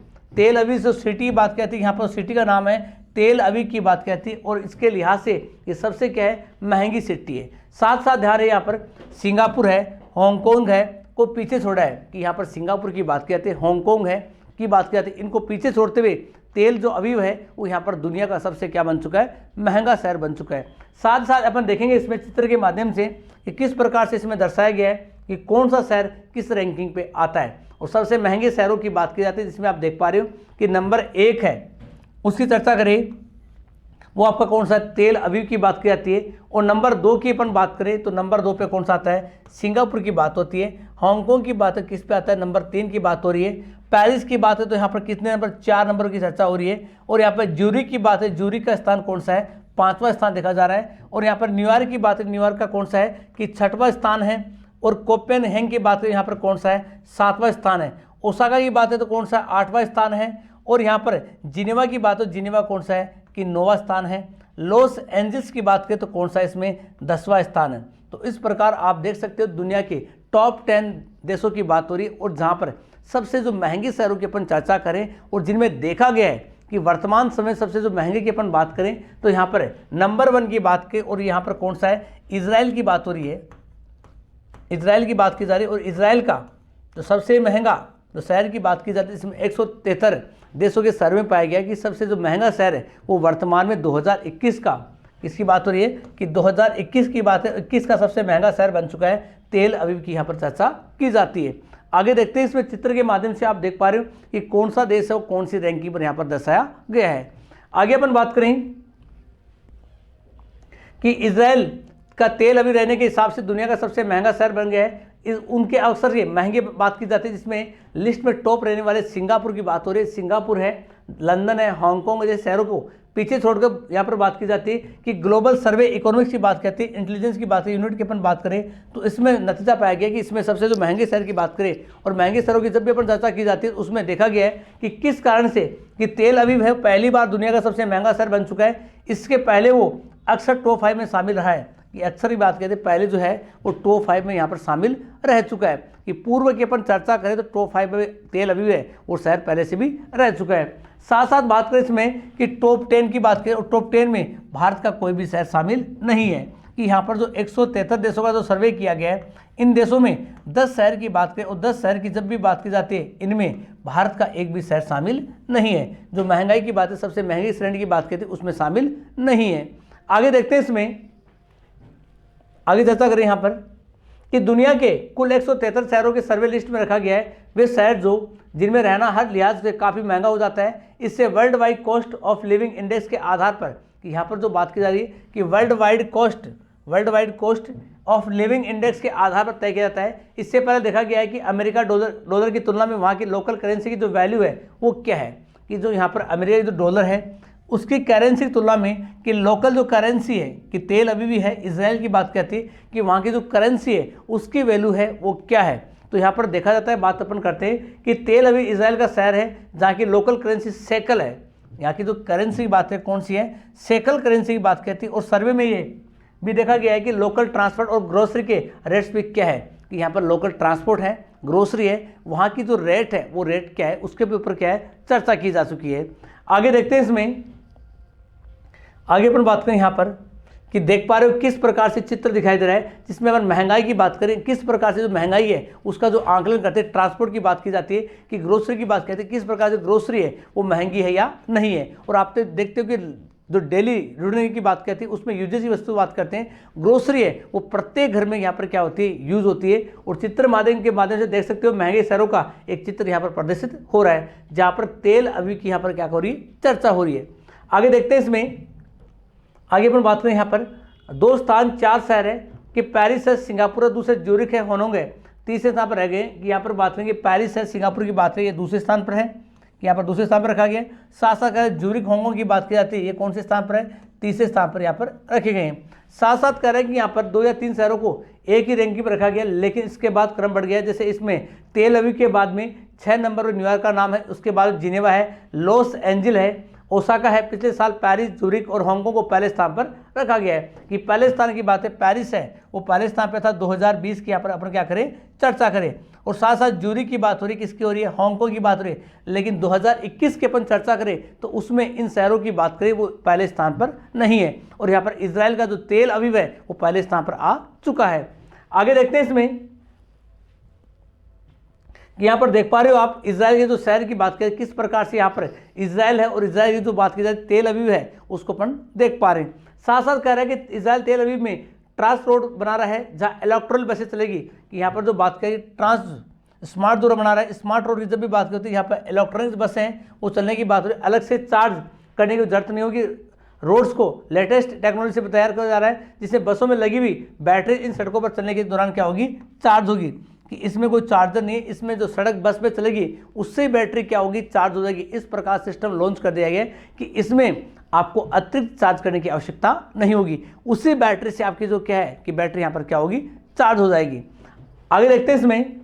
जो सिटी बात कहती है, यहाँ पर सिटी का नाम है तेल अवीव की बात कहती है, और इसके लिहाज से ये सबसे क्या है, महंगी सिटी है। साथ साथ ध्यान है यहाँ पर सिंगापुर है, हांगकांग है को पीछे छोड़ा है। कि यहाँ पर सिंगापुर की बात कहते हैं, हांगकांग है की बात की जाती है, इनको पीछे छोड़ते हुए तेल जो अवीव है वो यहाँ पर दुनिया का सबसे क्या बन चुका है, महंगा शहर बन चुका है। साथ साथ अपन देखेंगे इसमें चित्र के माध्यम से कि किस प्रकार से इसमें दर्शाया गया है कि कौन सा शहर किस रैंकिंग पे आता है। और सबसे महंगे शहरों की बात की जाती है जिसमें आप देख पा रहे हो कि नंबर 1 है, उसकी चर्चा करें वो आपका कौन सा, तेल अवीव की बात की जाती है। और नंबर 2 की अपन बात करें तो नंबर 2 पे कौन सा आता है, सिंगापुर की बात होती है। हांगकांग की बात है किस पे आता है, नंबर 3 की बात हो रही है। पेरिस की बात है तो यहाँ पर कितने नंबर, 4 नंबर की चर्चा हो रही है। और यहाँ पर ज्यूरिख की बात है, ज्यूरिख का स्थान कौन सा है, 5वां स्थान देखा जा रहा है। और यहाँ पर न्यूयॉर्क की बात है, न्यूयॉर्क का कौन सा है कि 6वां स्थान है। और कोपेनहेगन की बात है यहाँ पर कौन सा है, 7वां स्थान है। ओसाका की बात है तो कौन सा, 8वां स्थान है। और यहाँ पर जिनेवा की बात हो, जिनेवा कौन सा है कि 9वां स्थान है। लॉस एंजल्स की बात करें तो कौन सा इसमें 10वां स्थान है। तो इस प्रकार आप देख सकते हो दुनिया के टॉप 10 देशों की बात हो रही है, और जहाँ पर सबसे जो महंगे शहरों की अपन चर्चा करें और जिनमें देखा गया है कि वर्तमान समय सबसे जो महंगे की अपन बात करें तो यहाँ पर नंबर 1 की बात करें, और यहाँ पर कौन सा है, इजराइल की बात हो रही है, इजराइल की बात की जा रही है। और इजराइल का जो सबसे महंगा जो शहर की बात की जाती है इसमें 173 देशों के सर्वे में पाया गया कि सबसे जो महंगा शहर है वो वर्तमान में 2021 का, इसकी बात हो रही है कि 2021 की बात है, 21 का सबसे महंगा शहर बन चुका है तेल अवीव की यहाँ पर चर्चा की जाती है। आगे देखते हैं इसमें चित्र के माध्यम से आप देख पा रहे हो कि कौन सा देश है और कौन सी रैंकिंग पर यहाँ पर दर्शाया गया है। आगे अपन बात करें कि इजराइल का तेल अवीव रहने के हिसाब से दुनिया का सबसे महंगा शहर बन गया है। उनके अवसर ये महंगे बात की जाती है जिसमें लिस्ट में टॉप रहने वाले सिंगापुर की बात हो रही है। सिंगापुर है, लंदन है, हांगकांग जैसे शहरों को पीछे छोड़कर यहाँ पर बात की जाती है कि ग्लोबल सर्वे इकोनॉमिक्स की बात कहती है, इंटेलिजेंस की बात है, यूनिट की अपन बात करें तो इसमें नतीजा पाया गया कि इसमें सबसे जो महंगे शहर की बात करें और महंगे शहरों की जब भी अपन चर्चा की जाती है उसमें देखा गया है कि किस कारण से कि तेल अवीव है पहली बार दुनिया का सबसे महंगा शहर बन चुका है। इसके पहले वो अक्सर टॉप 5 में शामिल रहा है, ये अक्सर ही बात कहते हैं पहले जो है वो टॉप 5 में यहाँ पर शामिल रह चुका है। कि पूर्व की अपन चर्चा करें तो टॉप 5 में तेल अवीव है वो शहर पहले से भी रह चुका है। साथ साथ बात करें इसमें कि टॉप 10 की बात करें और टॉप 10 में भारत का कोई भी शहर शामिल नहीं है। कि यहाँ पर जो 173 देशों का जो सर्वे किया गया है इन देशों में 10 शहर की बात करें और 10 शहर की जब भी बात की जाती है इनमें भारत का एक भी शहर शामिल नहीं है। जो महंगाई की बात है सबसे महंगी श्रेणी की बात कहते हैं उसमें शामिल नहीं है। आगे देखते हैं इसमें आगे चर्चा करें यहाँ पर कि दुनिया के कुल 173 शहरों के सर्वे लिस्ट में रखा गया है वे शहर जो जिनमें रहना हर लिहाज से काफ़ी महंगा हो जाता है। इससे world wide cost of living index के आधार पर कि यहाँ पर जो बात की जा रही है कि world wide cost of living index के आधार पर तय किया जाता है। इससे पहले देखा गया है कि अमेरिका डॉलर की तुलना में वहाँ की लोकल करेंसी की जो वैल्यू है वो क्या है, कि जो यहाँ पर अमेरिका की जो डॉलर है उसकी करेंसी की तुलना में कि लोकल जो करेंसी है कि तेल अवीव है, इजराइल की बात कहती है कि वहाँ की जो करेंसी है उसकी वैल्यू है वो क्या है। तो यहाँ पर देखा जाता है, बात अपन करते हैं कि तेल अवीव इजराइल का शहर है जहाँ की लोकल करेंसी शेकल है। यहाँ की जो करेंसी की बात है कौन सी है, शेकल करेंसी की बात कहती है। और सर्वे में ये भी देखा गया है कि लोकल ट्रांसपोर्ट और ग्रोसरी के रेट्स भी क्या है, कि यहाँ पर लोकल ट्रांसपोर्ट है, ग्रोसरी है, वहाँ की जो रेट है वो रेट क्या है उसके भी ऊपर क्या है चर्चा की जा चुकी है। आगे देखते हैं, इसमें आगे अपन बात करें यहाँ पर कि देख पा रहे हो किस प्रकार से चित्र दिखाई दे रहा है जिसमें अपन महंगाई की बात करें, किस प्रकार से जो महंगाई है उसका जो आंकलन करते हैं, ट्रांसपोर्ट की बात की जाती है कि ग्रोसरी की बात करते हैं किस प्रकार से ग्रोसरी है वो महंगी है या नहीं है। और आप तो देखते हो कि जो डेली रूटीन की बात करती है उसमें यूजेज की वस्तु बात करते हैं, ग्रोसरी है वो प्रत्येक घर में यहाँ पर क्या होती है यूज होती है। और चित्र माध्यम के माध्यम से देख सकते हो महंगे शहरों का एक चित्र यहाँ पर प्रदर्शित हो रहा है जहाँ पर तेल अवीव की यहाँ पर क्या हो रही है चर्चा हो रही है। आगे देखते हैं, इसमें आगे अपन बात करें यहाँ पर 2 स्थान 4 शहर है कि पेरिस है, सिंगापुर है, दूसरे ज्यूरिख है, हानोंग है, तीसरे स्थान पर रह गए कि यहाँ पर बात करेंगे पेरिस है, सिंगापुर की बात है ये दूसरे स्थान पर है कि यहाँ पर दूसरे स्थान पर रखा गया है। साथ साथ ज्यूरिख हांगकांग की बात की जाती है, ये कौन से स्थान पर है, तीसरे स्थान पर यहाँ पर रखे गए हैं। साथ साथ कह रहे हैं कि यहाँ पर 2 या 3 शहरों को एक ही रैंकिंग पर रखा गया, लेकिन इसके बाद क्रम बढ़ गया। जैसे इसमें तेल अवीव के बाद में 6 नंबर पर न्यूयॉर्क का नाम है, उसके बाद जिनेवा है, लॉस एंजिल है, ओसाका है। पिछले साल पेरिस, ज्यूरिख और हांगकांग को पहले स्थान पर रखा गया है। कि पहले स्थान की बात है पेरिस है वो पहले स्थान पर था 2020 की, यहाँ पर अपन क्या करें चर्चा करें। और साथ साथ ज्यूरिख की बात हो रही है, किसकी हो रही है, हांगकांग की बात हो रही है, लेकिन 2021 की अपन चर्चा करें तो उसमें इन शहरों की बात करें वो पहले स्थान पर नहीं है। और यहाँ पर इजराइल का जो तेल अवीव है वो पहले स्थान पर आ चुका है। आगे देखते हैं, इसमें कि यहाँ पर देख पा रहे हो आप इजराइल के जो शहर की बात करें किस प्रकार से यहाँ पर इजराइल है और इजराइल की जो बात की जाए तेल अवीव है उसको अपन देख पा रहे हैं। साथ साथ कह रहे हैं कि इजराइल तेल अवीव में ट्रांस रोड बना रहा है जहाँ इलेक्ट्रल बसें चलेगी। कि यहाँ पर जो बात करें ट्रांस स्मार्ट रोड बना रहा है, स्मार्ट रोड की जब भी बात करती है यहाँ पर इलेक्ट्रॉनिक्स बसें हैं वो चलने की बात हो रही है, अलग से चार्ज करने की जरूरत नहीं होगी। रोड्स को लेटेस्ट टेक्नोलॉजी से तैयार किया जा रहा है जिससे बसों में लगी हुई बैटरी इन सड़कों पर चलने के दौरान क्या होगी चार्ज होगी। कि इसमें कोई चार्जर नहीं है, इसमें जो सड़क बस पे चलेगी उससे बैटरी क्या होगी चार्ज हो जाएगी। इस प्रकार सिस्टम लॉन्च कर दिया गया कि इसमें आपको अतिरिक्त चार्ज करने की आवश्यकता नहीं होगी, उसी बैटरी से आपकी जो क्या है कि बैटरी यहाँ पर क्या होगी चार्ज हो जाएगी। आगे देखते हैं, इसमें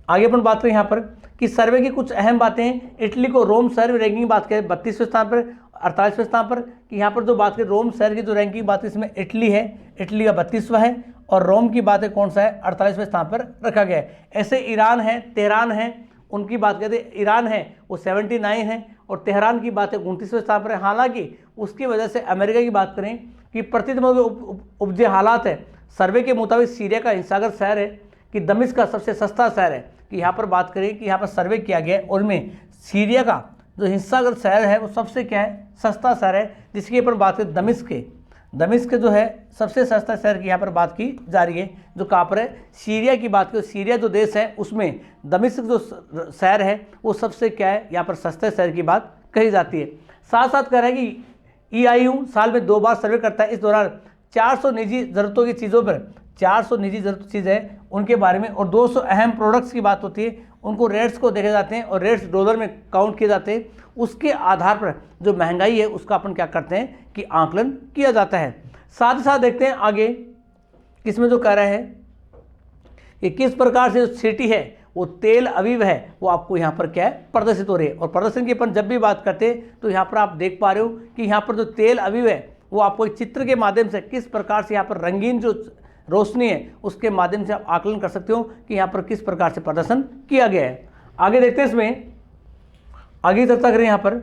आगे अपन बात करें यहाँ पर कि सर्वे की कुछ अहम बातें। इटली को रोम शहर रैंकिंग बात करें 32वें स्थान पर, 48वें स्थान पर। कि यहाँ पर जो बात करें रोम शहर की जो रैंकिंग बात है इसमें इटली है, इटली का 32वां है। और रोम की बात है कौन सा है 48वें स्थान पर रखा गया है। ऐसे ईरान है, तेहरान है, उनकी बात करते हैं ईरान है वो 79 है और तेहरान की बात है 29वें स्थान पर है। हालांकि उसकी वजह से अमेरिका की बात करें कि प्रतिदिन उपजे हालात है, सर्वे के मुताबिक सीरिया का हिंसागर शहर है कि दमिश्क का सबसे सस्ता शहर है। कि यहाँ पर बात करें कि यहाँ पर सर्वे किया गया है और उनमें सीरिया का जो हिंसागर शहर है वो सबसे क्या है सस्ता शहर है, जिसकी अपन बात करें दमिश्क जो है सबसे सस्ता शहर की यहाँ पर बात की जा रही है। जो कहाँ पर है सीरिया की बात करें, सीरिया जो देश है उसमें दमिश्क जो शहर है वो सबसे क्या है यहाँ पर सस्ते शहर की बात कही जाती है। साथ साथ कह रहा है कि EIU साल में 2 बार सर्वे करता है। इस दौरान 400 निजी ज़रूरतों की चीज़ों पर 400 निजी ज़रूरत चीज़ है उनके बारे में और 200 अहम प्रोडक्ट्स की बात होती है, उनको रेट्स को देखे जाते हैं और रेट्स डॉलर में काउंट किए जाते हैं। उसके आधार पर जो महंगाई है उसका अपन क्या करते हैं कि आंकलन किया जाता है। साथ ही साथ देखते हैं आगे किसमें जो कह रहा है कि किस प्रकार से जो सिटी है वो तेल अवीव है वो आपको यहाँ पर क्या है प्रदर्शित हो रही है। और प्रदर्शन की अपन जब भी बात करते हैं तो यहाँ पर आप देख पा रहे हो कि यहाँ पर जो तेल अवीव है वो आपको एक चित्र के माध्यम से किस प्रकार से यहाँ पर रंगीन जो रोशनी है उसके माध्यम से आप आकलन कर सकते हो कि यहाँ पर किस प्रकार से प्रदर्शन किया गया है। आगे देखते हैं, इसमें आगे चर्चा करें यहाँ पर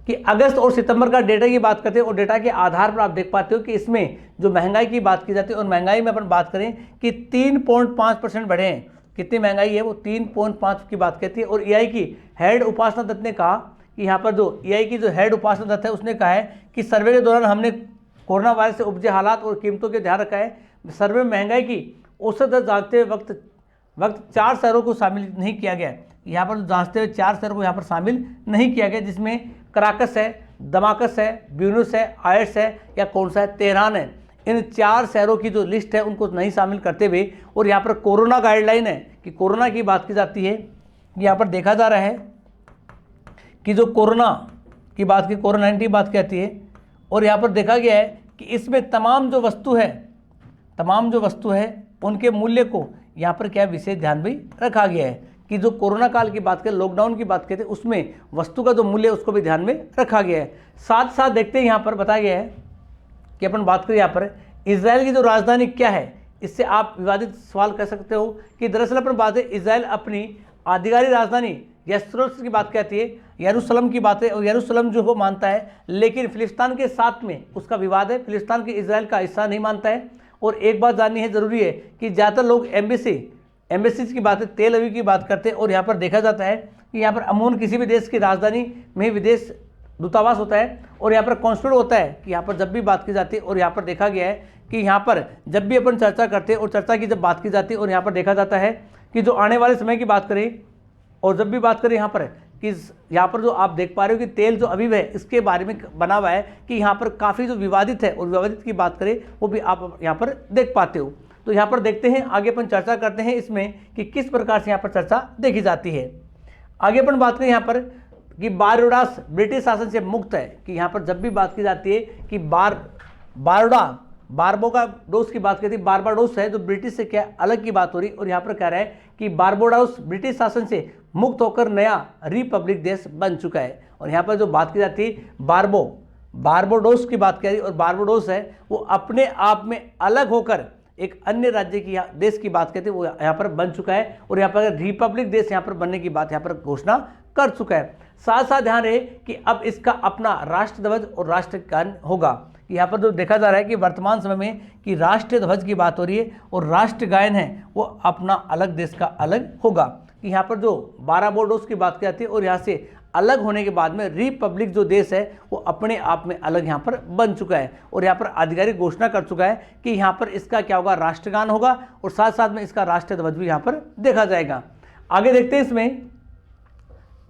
कि अगस्त और सितंबर का डेटा की बात करते हैं और डेटा के आधार पर आप देख पाते हो कि इसमें जो महंगाई की बात की जाती है और महंगाई में अपन बात करें कि 3.5% बढ़े हैं। कितनी महंगाई है वो 3.5 की बात कहती है। और EI की हेड उपासना दत्त ने कहा कि यहाँ पर जो EI की जो हेड उपासना दत्त है उसने कहा है कि सर्वे के दौरान हमने कोरोना वायरस से उपजे हालात और कीमतों के ध्यान रखा है। सर्वे में महंगाई की औसत दर जांचते हुए वक्त 4 शहरों को शामिल नहीं किया गया। यहाँ पर जांचते हुए 4 शहरों को यहाँ पर शामिल नहीं किया गया, जिसमें कराकस है, दमाकस है, ब्यूनस है, आयर्स है, या कौन सा है, तेहरान है। इन 4 शहरों की जो लिस्ट है उनको नहीं शामिल करते हुए, और यहाँ पर कोरोना गाइडलाइन है कि कोरोना की बात की जाती है। यहाँ पर देखा जा रहा है कि जो कोरोना की बात की, कोरोना-19 की बात की जाती है, और यहाँ पर देखा गया है कि इसमें तमाम जो वस्तु है उनके मूल्य को यहाँ पर क्या विशेष ध्यान भी रखा गया है कि जो कोरोना काल की बात करें, लॉकडाउन की बात करते, उसमें वस्तु का जो मूल्य है उसको भी ध्यान में रखा गया है। साथ साथ देखते हैं यहाँ पर बताया गया है कि अपन बात करें यहाँ पर इजराइल की जो राजधानी क्या है, इससे आप विवादित सवाल कर सकते हो कि दरअसल अपन बात है इजराइल अपनी आधिकारिक राजधानी यरूशलेम की बात कहती है, यरूशलेम की बात है, और यरूशलेम जो वो मानता है, लेकिन फिलिस्तीन के साथ में उसका विवाद है, फिलिस्तीन के इजराइल का हिस्सा नहीं मानता है। और एक बात जाननी है ज़रूरी है कि ज़्यादातर लोग एम्बेसीज की बात है, तेल अवीव की बात करते हैं, और यहाँ पर देखा जाता है कि यहाँ पर अमूमन किसी भी देश की राजधानी में विदेश दूतावास होता है, और यहाँ पर कॉन्सुलेट होता है कि यहाँ पर जब भी बात की जाती है, और यहाँ पर देखा गया है कि यहाँ पर जब भी अपन चर्चा करते हैं और चर्चा की जब बात की जाती है, और यहाँ पर देखा जाता है कि जो आने वाले समय की बात करें, और जब भी बात करें यहाँ पर कि यहाँ पर जो आप देख पा रहे हो कि तेल जो अवीव है इसके बारे में बना हुआ है कि यहाँ पर काफ़ी जो विवादित है, और विवादित की बात करें वो भी आप यहाँ पर देख पाते हो। तो यहाँ पर देखते हैं, आगे अपन चर्चा करते हैं इसमें कि किस प्रकार से यहाँ पर चर्चा देखी जाती है। आगे अपन बात करें यहाँ पर कि बारबाडोस ब्रिटिश शासन से मुक्त है, कि यहाँ पर जब भी बात की जाती है कि बारबाडोस की बात करती है, बारबाडोस है जो ब्रिटिश से क्या अलग की बात हो रही, और यहाँ पर कह रहा है कि बारबाडोस ब्रिटिश शासन से मुक्त होकर नया रिपब्लिक देश बन चुका है। और यहाँ पर जो बात की जाती है बारबाडोस की बात करी, और बारबाडोस है वो अपने आप में अलग होकर एक अन्य राज्य की देश की बात करते हैं, वो यहाँ पर बन चुका है, और यहाँ पर रिपब्लिक देश यहाँ पर बनने की बात यहाँ पर घोषणा कर चुका है। साथ साथ ध्यान रहे कि अब इसका अपना राष्ट्र ध्वज और राष्ट्रगान होगा। यहाँ पर जो देखा जा रहा है कि वर्तमान समय में कि राष्ट्रीय ध्वज की बात हो रही है, और राष्ट्र गायन है वो अपना अलग देश का अलग होगा। कि यहाँ पर जो बारबाडोस की बात की जाती है, और यहाँ से अलग होने के बाद में रिपब्लिक जो देश है वो अपने आप में अलग यहाँ पर बन चुका है, और यहाँ पर आधिकारिक घोषणा कर चुका है कि यहाँ पर इसका क्या होगा, राष्ट्रगान होगा, और साथ साथ में इसका राष्ट्रीय ध्वज भी यहाँ पर देखा जाएगा। आगे देखते हैं, इसमें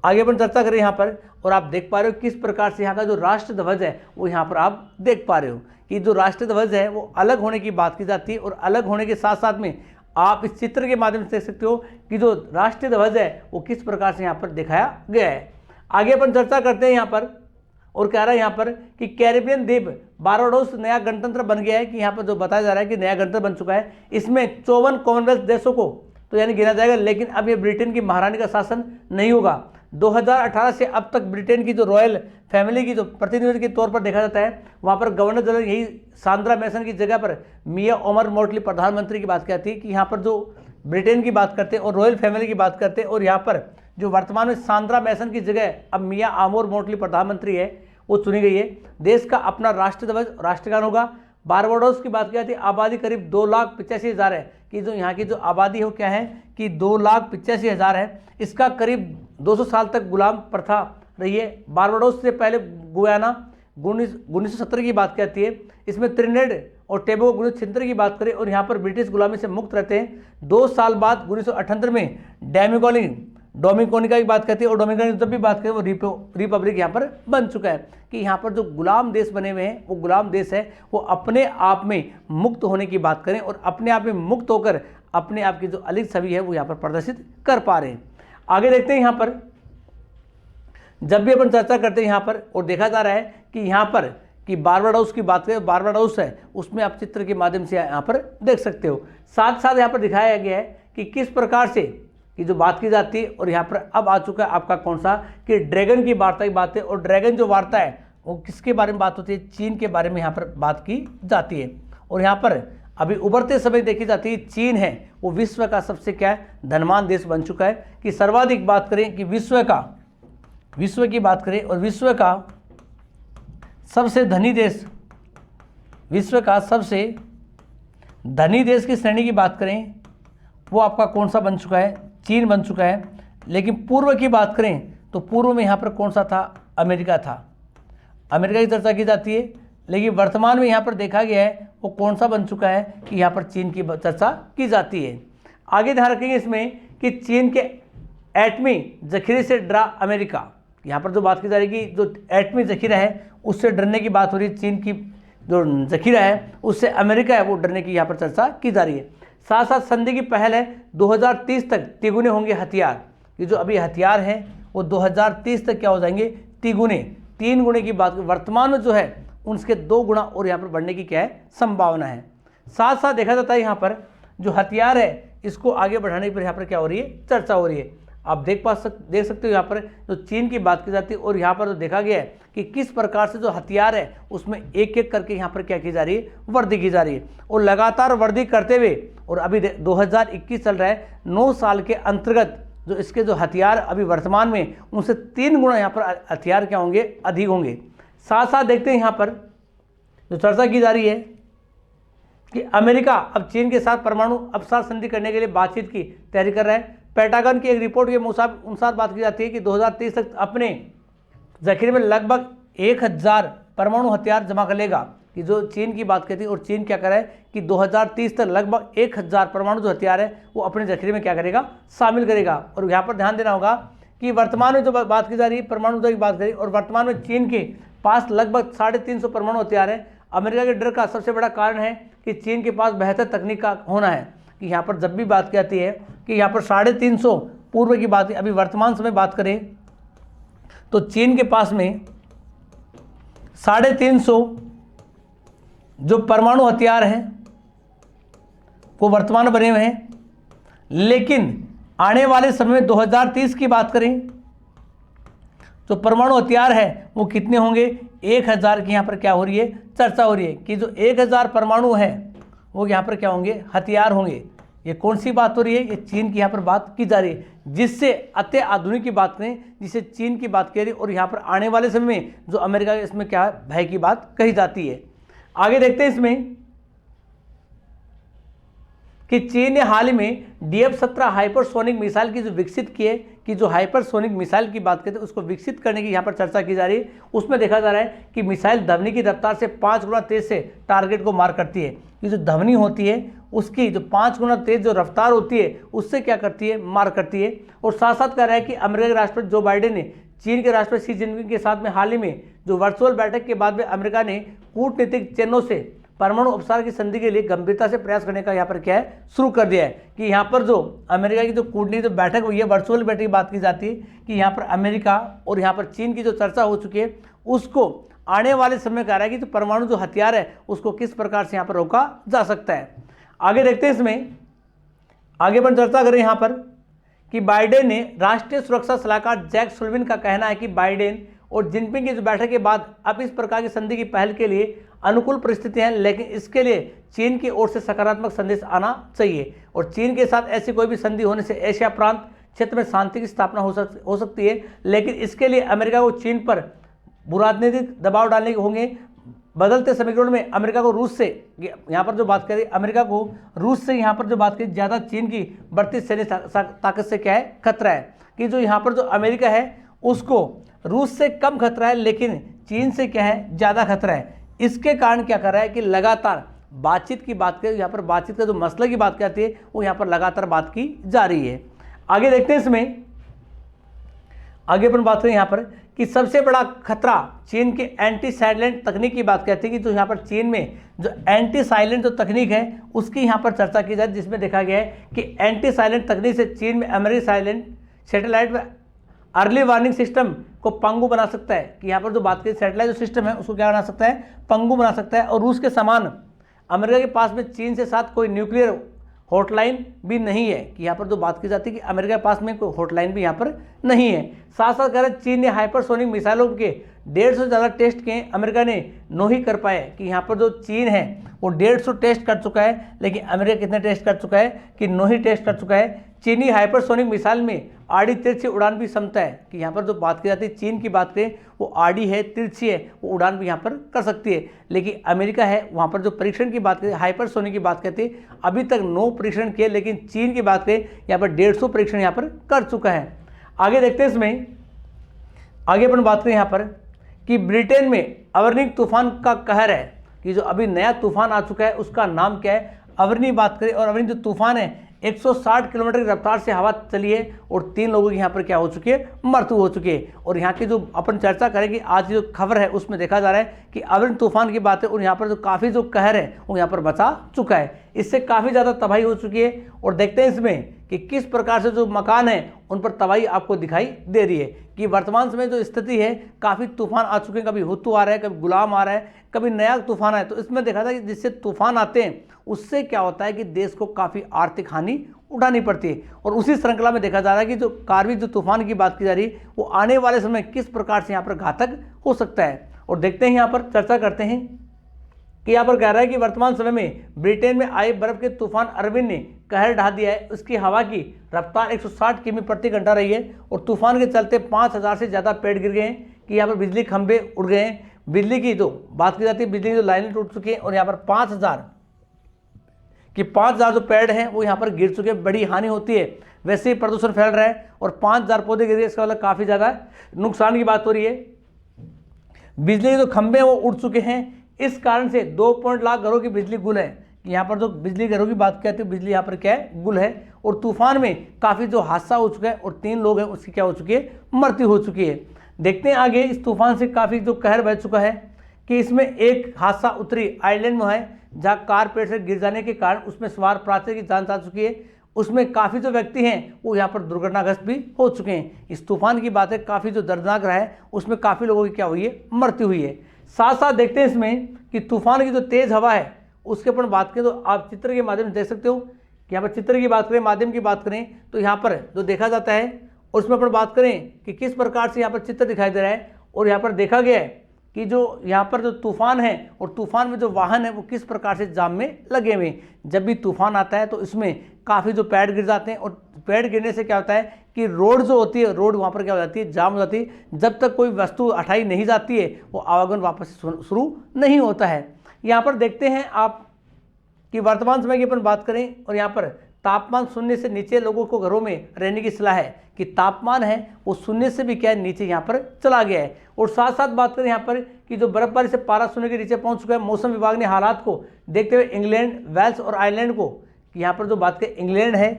आगे अपन चर्चा करें यहाँ पर, और आप देख पा रहे हो किस प्रकार से यहाँ का जो राष्ट्र ध्वज है वो यहाँ पर आप देख पा रहे हो कि जो राष्ट्र ध्वज है वो अलग होने की बात की जाती है, और अलग होने के साथ साथ में आप इस चित्र के माध्यम से देख सकते हो कि जो राष्ट्रीय ध्वज है वो किस प्रकार से यहाँ पर दिखाया गया है। आगे अपन चर्चा करते हैं यहाँ पर, और कह रहा है यहाँ पर कि कैरेबियन द्वीप बारबाडोस नया गणतंत्र बन गया है, कि यहाँ पर जो बताया जा रहा है कि नया गणतंत्र बन चुका है। इसमें 54 कॉमनवेल्थ देशों को तो यानी गिना जाएगा, लेकिन अब ये ब्रिटेन की महारानी का शासन नहीं होगा। 2018 से अब तक ब्रिटेन की जो रॉयल फैमिली की जो प्रतिनिधि के तौर पर देखा जाता है, वहाँ पर गवर्नर जनरल यही सांद्रा मैसन की जगह पर मिया ओमर मोटली प्रधानमंत्री की बात कहती है, कि यहाँ पर जो ब्रिटेन की बात करते हैं और रॉयल फैमिली की बात करते हैं, और यहाँ पर जो वर्तमान में सांद्रा मैसन की जगह अब मिया आमोर मोटली प्रधानमंत्री है वो चुनी गई है। देश का अपना राष्ट्र ध्वज राष्ट्रगान होगा। बारबाडोस की बात की आबादी करीब 2,85,000 है, कि जो यहाँ की जो आबादी है वो क्या है कि 2,85,000 है। इसका करीब 200 साल तक गुलाम प्रथा रही है। बारबाडोस से पहले गुयाना 1970 की बात कहती है। इसमें त्रिनिडेड और टोबैगो 1976 की बात करें, और यहाँ पर ब्रिटिश गुलामी से मुक्त रहते हैं। 2 साल बाद 1978 में डोमिनिकोनिका की बात करती है, और डोमिनिकोनिका जब भी बात करें वो रिपब्लिक यहाँ पर बन चुका है। कि यहाँ पर जो गुलाम देश बने हुए हैं वो गुलाम देश है वो अपने आप में मुक्त होने की बात करें, और अपने आप में मुक्त होकर अपने आप की जो अलग छवि है वो यहाँ पर प्रदर्शित कर पा रहे हैं। आगे देखते हैं यहाँ पर, जब भी अपन चर्चा करते हैं यहाँ पर, और देखा जा रहा है कि यहाँ पर कि बारबाडोस की बात करें, बारबाडोस है उसमें आप चित्र के माध्यम से यहाँ पर देख सकते हो। साथ साथ यहाँ पर दिखाया गया है कि किस प्रकार से कि जो बात की जाती है, और यहाँ पर अब आ चुका है आपका कौन सा कि ड्रैगन की वार्ता की बात है। और ड्रैगन जो वार्ता है वो किसके बारे में बात होती है, चीन के बारे में यहाँ पर बात की जाती है। और यहाँ पर अभी उभरते समय देखी जाती है चीन है वो विश्व का सबसे क्या है धनवान देश बन चुका है। कि सर्वाधिक बात करें कि विश्व की बात करें, और विश्व का सबसे धनी देश, विश्व का सबसे धनी देश की श्रेणी की बात करें वो आपका कौन सा बन चुका है, चीन बन चुका है। लेकिन पूर्व की बात करें तो पूर्व में यहाँ पर कौन सा था, अमेरिका था। अमेरिका की चर्चा की जाती है, लेकिन वर्तमान में यहाँ पर देखा गया है वो कौन सा बन चुका है कि यहाँ पर चीन की चर्चा की जाती है। आगे ध्यान रखेंगे इसमें कि चीन के एटमी जखीरे से डरा अमेरिका, यहाँ पर जो बात की जा रही है कि जो एटमी जखीरा है उससे डरने की बात हो रही है, चीन की जो जखीरा है उससे अमेरिका है वो डरने की यहाँ पर चर्चा की जा रही है। साथ साथ संधि की पहल है 2030 तक तिगुने होंगे हथियार, ये जो अभी हथियार हैं वो 2030 तक क्या हो जाएंगे, तिगुने, 3 गुणे की बात, वर्तमान में जो है उनके 2 गुना और यहाँ पर बढ़ने की क्या है, संभावना है। साथ साथ देखा जाता है यहाँ पर जो हथियार है इसको आगे बढ़ाने पर यहाँ पर क्या हो रही है, चर्चा हो रही है। आप देख सकते हो यहाँ पर जो चीन की बात की जाती है और यहाँ पर जो देखा गया है कि किस प्रकार से जो हथियार है उसमें एक एक करके यहाँ पर क्या की जा रही है, वृद्धि की जा रही है और लगातार वृद्धि करते हुए, और अभी 2021 चल रहा है, 9 साल के अंतर्गत जो इसके जो हथियार अभी वर्तमान में उनसे 3 गुना यहाँ पर हथियार क्या होंगे, अधिक होंगे। साथ साथ देखते हैं यहाँ पर जो चर्चा की जा रही है कि अमेरिका अब चीन के साथ परमाणु अपसार संधि करने के लिए बातचीत की तैयारी कर रहा है। पेंटागन की एक रिपोर्ट के अनुसार बात की जाती है कि 2030 तक अपने जखीरे में लगभग 1000 परमाणु हथियार जमा कर लेगा, कि जो चीन की बात कहती है, और चीन क्या कर रहा है कि 2030 तक लगभग 1000 परमाणु जो हथियार है वो अपने जखीरे में क्या करेगा, शामिल करेगा। और यहाँ पर ध्यान देना होगा कि वर्तमान में जो बात की जा रही है परमाणु की बात करें, और वर्तमान में चीन के पास लगभग 350 परमाणु हथियार है। अमेरिका के डर का सबसे बड़ा कारण है कि चीन के पास बेहतर तकनीक का होना है, कि यहाँ पर जब भी बात की जाती है कि यहाँ पर 350 पूर्व की बात, अभी वर्तमान समय बात करें तो चीन के पास में 350 जो परमाणु हथियार हैं वो वर्तमान बने हुए हैं, लेकिन आने वाले समय में 2030 की बात करें तो परमाणु हथियार है वो कितने होंगे, 1000 की यहाँ पर क्या हो रही है, चर्चा हो रही है कि जो 1000 परमाणु है वो यहाँ पर क्या होंगे, हथियार होंगे। ये कौन सी बात हो रही है, ये चीन की यहाँ पर बात की जा रही है, जिससे अति आधुनिक की बात करें, जिससे चीन की बात कह रही है, और यहाँ पर आने वाले समय में जो अमेरिका के इसमें क्या है, भय की बात कही जाती है। आगे देखते हैं इसमें कि चीन ने हाल ही में DF-17 हाइपरसोनिक मिसाइल की जो विकसित की है, कि जो हाइपरसोनिक मिसाइल की बात करते हैं उसको विकसित करने की यहाँ पर चर्चा की जा रही है। उसमें देखा जा रहा है कि मिसाइल ध्वनि की रफ्तार से 5 गुना तेज से टारगेट को मार करती है। ये जो ध्वनि होती है उसकी जो 5 गुना तेज जो रफ्तार होती है उससे क्या करती है, मार करती है। और साथ साथ कह रहा है कि अमेरिका के राष्ट्रपति जो बाइडेन ने चीन के राष्ट्रपति शी जिनपिंग के साथ में हाल ही में जो वर्चुअल बैठक के बाद में अमेरिका ने कूटनीतिक चैनलों से परमाणु अपसार की संधि के लिए गंभीरता से प्रयास करने का यहाँ पर क्या है, शुरू कर दिया है। कि यहाँ पर जो अमेरिका की जो कूटनीतिक बैठक हुई है, वर्चुअल बैठक की बात की जाती है, कि यहाँ पर अमेरिका और यहाँ पर चीन की जो चर्चा हो चुकी है उसको आने वाले समय कह रहा है कि जो परमाणु जो हथियार है उसको किस प्रकार से यहाँ पर रोका जा सकता है। आगे देखते हैं इसमें, आगे पर चर्चा करें यहाँ पर कि बाइडेन ने राष्ट्रीय सुरक्षा सलाहकार जैक सुलिवन का कहना है कि बाइडेन और जिनपिंग की जो बैठक के बाद अब इस प्रकार की संधि की पहल के लिए अनुकूल परिस्थितियां हैं, लेकिन इसके लिए चीन की ओर से सकारात्मक संदेश आना चाहिए। और चीन के साथ ऐसी कोई भी संधि होने से एशिया प्रांत क्षेत्र में शांति की स्थापना हो सकती है, लेकिन इसके लिए अमेरिका को चीन पर भूराजनीतिक दबाव डालने होंगे। बदलते समीकरण में अमेरिका को रूस से, यहाँ पर जो बात करें अमेरिका को रूस से यहाँ पर जो बात करें ज़्यादा चीन की बढ़ती सैन्य ताकत से क्या है, खतरा है। कि जो यहाँ पर जो अमेरिका है उसको रूस से कम खतरा है, लेकिन चीन से क्या है, ज़्यादा खतरा है। इसके कारण क्या कर रहा है कि लगातार बातचीत की बात करें, यहाँ पर बातचीत का जो मसला की बात करती है वो यहाँ पर लगातार बात की जा रही है। आगे देखते हैं इसमें, आगे अपन बात करें यहाँ पर कि सबसे बड़ा खतरा चीन के एंटी साइलेंट तकनीक की बात कहती है, कि जो यहाँ पर चीन में जो एंटी साइलेंट जो तकनीक है उसकी यहाँ पर चर्चा की जाए, जिसमें देखा गया है कि एंटी साइलेंट तकनीक से चीन में अमेरिकी साइलेंट सैटेलाइट में अर्ली वार्निंग सिस्टम को पंगु बना सकता है। कि यहाँ पर जो बात करें सैटेलाइट जो सिस्टम है उसको क्या बना सकता है, पंगु बना सकता है। और रूस के समान अमेरिका के पास में चीन से साथ कोई न्यूक्लियर हॉटलाइन भी नहीं है, कि यहाँ पर जो बात की जाती है कि अमेरिका के पास में कोई हॉटलाइन भी यहाँ पर नहीं है। साथ साथ कह रहे चीन ने हाइपरसोनिक मिसाइलों के 150 से ज़्यादा टेस्ट किए, अमेरिका ने 9 ही कर पाए। कि यहाँ पर जो चीन है वो 150 टेस्ट कर चुका है, लेकिन अमेरिका कितने टेस्ट कर चुका है कि 9 ही टेस्ट कर चुका है। चीनी हाइपरसोनिक मिसाइल में आड़ी तिरछी उड़ान भी क्षमता है। कि यहाँ पर जो बात की जाती है चीन की बात करें वो आड़ी है, तिरछी है, वो उड़ान भी यहाँ पर कर सकती है। लेकिन अमेरिका है वहाँ पर जो परीक्षण की बात करें, हाइपरसोनिक की बात करते हैं, अभी तक 9 परीक्षण किए, लेकिन चीन की बात करें यहाँ पर 150 परीक्षण यहाँ पर कर चुका है। आगे देखते हैं इसमें, आगे अपन बात करें यहाँ पर कि ब्रिटेन में अवर्नी तूफान का कहर है। कि जो अभी नया तूफान आ चुका है उसका नाम क्या है, अवर्नी बात करें। और अवर्नी जो तूफान है 160 किलोमीटर की रफ्तार से हवा चली है और 3 लोगों की यहाँ पर क्या हो चुकी है, मृत्यु हो चुकी है। और यहाँ की जो अपन चर्चा करेंगे आज की जो खबर है उसमें देखा जा रहा है कि अविन तूफान की बात है और यहाँ पर जो काफ़ी जो कहर है वो यहाँ पर बचा चुका है, इससे काफ़ी ज़्यादा तबाही हो चुकी है। और देखते हैं इसमें कि किस प्रकार से जो मकान है उन पर तबाही आपको दिखाई दे रही है कि वर्तमान समय जो स्थिति है, काफ़ी तूफान आ चुके हैं, कभी हुतू आ रहा है, कभी गुलाम आ रहा है, कभी नया तूफान है। तो इसमें देखा था कि जिससे तूफान आते हैं उससे क्या होता है कि देश को काफ़ी आर्थिक हानि उठानी पड़ती है। और उसी श्रृंखला में देखा जा रहा है कि जो कार्बी जो तूफान की बात की जा रही है वो आने वाले समय किस प्रकार से यहाँ पर घातक हो सकता है। और देखते हैं यहाँ पर चर्चा करते हैं कि यहाँ पर कह रहा है कि वर्तमान समय में ब्रिटेन में आए बर्फ के तूफान अरविंद ने कहर ढा दिया है। उसकी हवा की रफ्तार 160 किमी प्रति घंटा रही है और तूफान के चलते 5000 से ज़्यादा पेड़ गिर गए हैं कि यहाँ पर बिजली खंभे उड़ गए हैं। बिजली की जो बात की जाती है, बिजली की जो लाइनें टूट चुकी हैं और यहाँ पर 5000 जो पेड़ हैं वो यहाँ पर गिर चुके हैं, बड़ी हानि होती है। वैसे ही प्रदूषण फैल रहा है और 5000 पौधे गिर गए, इसका मतलब काफ़ी ज़्यादा नुकसान की बात हो रही है। बिजली के जो खंभे हैं वो उड़ चुके हैं, इस कारण से 2 लाख घरों की बिजली गुल है। यहाँ पर जो बिजली घरों की बात करते हैं, बिजली यहाँ पर क्या है, गुल है। और तूफान में काफ़ी जो हादसा हो चुका है और 3 लोग हैं उसकी क्या हो चुकी है, मृत्यु हो चुकी है। देखते हैं आगे, इस तूफान से काफ़ी जो कहर बह चुका है कि इसमें एक हादसा उत्तरी आयरलैंड में है जहाँ कार पेड़ से गिर जाने के कारण उसमें सवार प्राची की जान जा चुकी है। उसमें काफ़ी जो व्यक्ति हैं वो यहाँ पर दुर्घटनाग्रस्त भी हो चुके हैं। इस तूफान की बात है, काफ़ी जो दर्दनाक रहा है, उसमें काफ़ी लोगों की क्या हुई है, मृत्यु हुई है। साथ साथ देखते हैं इसमें कि तूफान की जो तेज़ हवा है उसके अपन बात करें तो आप चित्र के माध्यम से देख सकते हो कि यहाँ पर चित्र की बात करें, माध्यम की बात करें तो यहाँ पर जो देखा जाता है और उसमें अपन बात करें कि किस प्रकार से यहाँ पर चित्र दिखाई दे रहा है। और यहाँ पर देखा गया है कि जो यहाँ पर जो तूफान है और तूफान में जो वाहन है वो किस प्रकार से जाम में लगे हुए हैं। जब भी तूफान आता है तो इसमें काफ़ी जो पेड़ गिर जाते हैं और पेड़ गिरने से क्या होता है कि रोड जो होती है, रोड वहाँ पर क्या हो जाती है, जाम हो जाती है। जब तक कोई वस्तु हटाई नहीं जाती है वो आवागमन वापस शुरू नहीं होता है। यहाँ पर देखते हैं आप कि वर्तमान समय की अपन बात करें और यहाँ पर तापमान 0 से नीचे लोगों को घरों में रहने की सलाह है कि तापमान है वो 0 से भी क्या है, नीचे यहाँ पर चला गया है। और साथ साथ बात करें यहाँ पर कि जो बर्फबारी से पारा 0 के नीचे पहुँच चुका है, मौसम विभाग ने हालात को देखते हुए इंग्लैंड, वेल्स और आयरलैंड को, यहाँ पर जो बात करें इंग्लैंड है,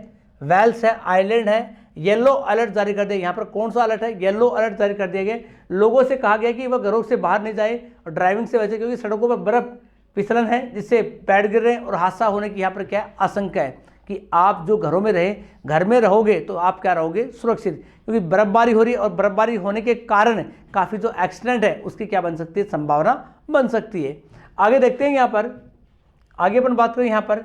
वेल्स है, आयरलैंड है, येलो अलर्ट जारी कर दिया। यहाँ पर कौन सा अलर्ट है, येलो अलर्ट जारी कर दिया गया। लोगों से कहा गया कि वह घरों से बाहर नहीं जाए और ड्राइविंग से बचे, क्योंकि सड़कों पर बर्फ फिसलन है जिससे पेड़ गिर रहे हैं और हादसा होने की यहाँ पर क्या आशंका है कि आप जो घरों में रहे, घर में रहोगे तो आप क्या रहोगे, सुरक्षित, क्योंकि बर्फबारी हो रही है और बर्फबारी होने के कारण काफ़ी जो एक्सीडेंट है उसकी क्या बन सकती है, संभावना बन सकती है। आगे देखते हैं यहाँ पर, आगे अपन बात करें यहाँ पर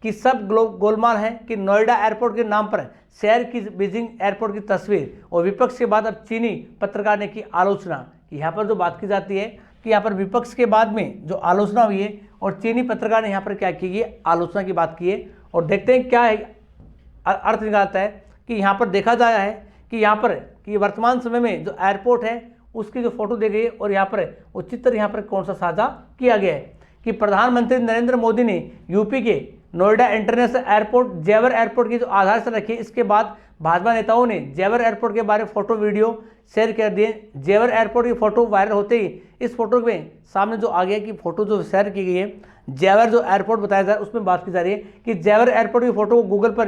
कि सब गोलमाल है कि नोएडा एयरपोर्ट के नाम पर शहर की बीजिंग एयरपोर्ट की तस्वीर और विपक्ष के बाद अब चीनी पत्रकार ने की आलोचना। यहाँ पर जो बात की जाती है कि यहाँ पर विपक्ष के बाद में जो आलोचना हुई है और चीनी पत्रकार ने यहाँ पर क्या की है, आलोचना की बात की है। और देखते हैं क्या है अर्थ निकालता है कि यहाँ पर देखा जाया है कि यहाँ पर कि वर्तमान समय में जो एयरपोर्ट है उसकी जो फोटो दी गई है और यहाँ पर वो चित्र यहाँ पर कौन सा साझा किया गया है कि प्रधानमंत्री नरेंद्र मोदी ने यूपी के नोएडा इंटरनेशनल एयरपोर्ट, जेवर एयरपोर्ट की जो आधारशिला रखी, इसके बाद भाजपा नेताओं ने जेवर एयरपोर्ट के बारे में फोटो वीडियो शेयर कर दिए। जेवर एयरपोर्ट की फोटो वायरल होते ही इस फोटो में सामने जो आ गया कि फोटो जो शेयर की गई है, जेवर जो एयरपोर्ट बताया जा रहा है उसमें बात की जा रही है कि जेवर एयरपोर्ट की फोटो को गूगल पर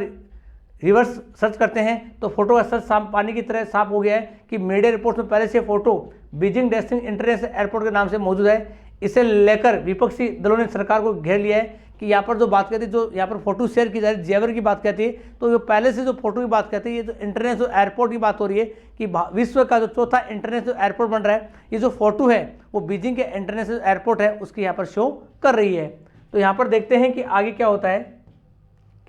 रिवर्स सर्च करते हैं तो फोटो का सर्च पानी की तरह साफ हो गया है कि मीडिया रिपोर्ट में पहले से photo Beijing destiny international airport के नाम से मौजूद है। इसे लेकर विपक्षी दलों ने सरकार को घेर लिया है कि यहाँ पर जो बात कहती है, जो यहाँ पर फोटो शेयर की जा रही है, जेवर की बात कहती है, तो ये पहले से जो फोटो की बात कहती है, ये जो इंटरनेशनल एयरपोर्ट की बात हो रही है कि विश्व का जो चौथा इंटरनेशनल एयरपोर्ट बन रहा है, ये जो फोटो है वो बीजिंग के इंटरनेशनल एयरपोर्ट है उसकी यहाँ पर शो कर रही है। तो यहाँ पर देखते हैं कि आगे क्या होता है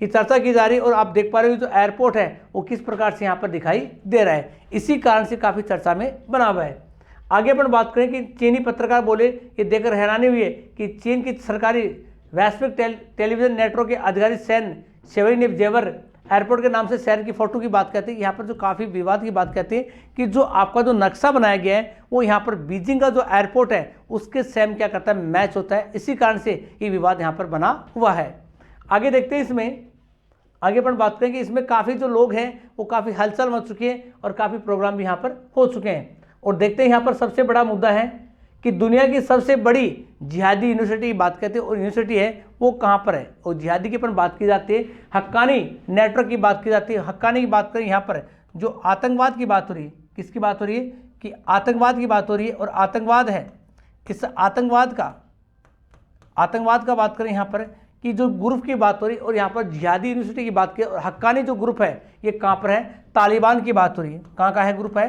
कि चर्चा की जा रही है और आप देख पा रहे हो जो एयरपोर्ट है वो किस प्रकार से यहाँ पर दिखाई दे रहा है, इसी कारण से काफ़ी चर्चा में बना हुआ है। आगे अपन बात करें कि चीनी पत्रकार बोले, ये देखकर हैरानी हुई है कि चीन की सरकारी वैश्विक टेलीविजन नेटवर्क के अधिकारी सैन शेवई ने जेवर एयरपोर्ट के नाम से शहर की फोटो की बात कहते हैं। यहाँ पर जो काफ़ी विवाद की बात कहते हैं कि जो आपका जो नक्शा बनाया गया है वो यहाँ पर बीजिंग का जो एयरपोर्ट है उसके सेम क्या करता है, मैच होता है, इसी कारण से ये विवाद यहाँ पर बना हुआ है। आगे देखते हैं, इसमें आगे अपन बात करें कि इसमें काफ़ी जो लोग हैं वो काफ़ी हलचल मच चुकी है और काफ़ी प्रोग्राम भी यहाँ पर हो चुके हैं। और देखते हैं यहाँ पर सबसे बड़ा मुद्दा है कि दुनिया की सबसे बड़ी जिहादी यूनिवर्सिटी की बात करते हैं और यूनिवर्सिटी है वो कहाँ पर है, और जिहादी की पर बात की जाती है, हक्कानी नेटवर्क की बात की जाती है। हक्कानी की बात करें यहाँ पर जो आतंकवाद की बात हो रही है, किसकी बात हो रही है कि आतंकवाद की बात हो रही है, और आतंकवाद है इस आतंकवाद का बात करें यहाँ पर कि जो ग्रुप की बात हो रही है, और यहाँ पर जिहादी यूनिवर्सिटी की बात करें, और हक्कानी जो ग्रुप है ये कहाँ पर है, तालिबान की बात हो रही है। कहाँ का है ग्रुप है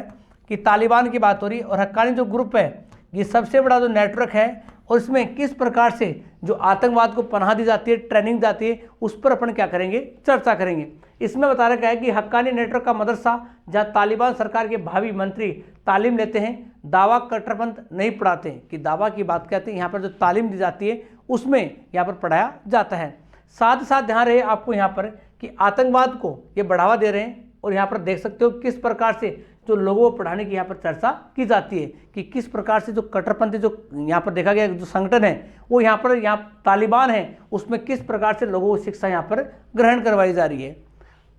कि तालिबान की बात हो रही है, और हक्कानी जो ग्रुप है ये सबसे बड़ा जो नेटवर्क है, और इसमें किस प्रकार से जो आतंकवाद को पनाह दी जाती है, ट्रेनिंग जाती है, उस पर अपन क्या करेंगे, चर्चा करेंगे। इसमें बता रखा है कि हक्कानी नेटवर्क का मदरसा जहां तालिबान सरकार के भावी मंत्री तालीम लेते हैं, दावा कट्टरपंथ नहीं पढ़ाते हैं, कि दावा की बात कहते हैं यहाँ पर जो तालीम दी जाती है उसमें यहाँ पर पढ़ाया जाता है। साथ ही साथ ध्यान रहे आपको यहाँ पर कि आतंकवाद को ये बढ़ावा दे रहे हैं, और यहाँ पर देख सकते हो किस प्रकार से जो लोगों को पढ़ाने की यहाँ पर चर्चा की जाती है कि किस प्रकार से जो कट्टरपंथी जो यहाँ पर देखा गया जो संगठन है वो यहाँ तालिबान है, उसमें किस प्रकार से लोगों को शिक्षा यहाँ पर ग्रहण करवाई जा रही है।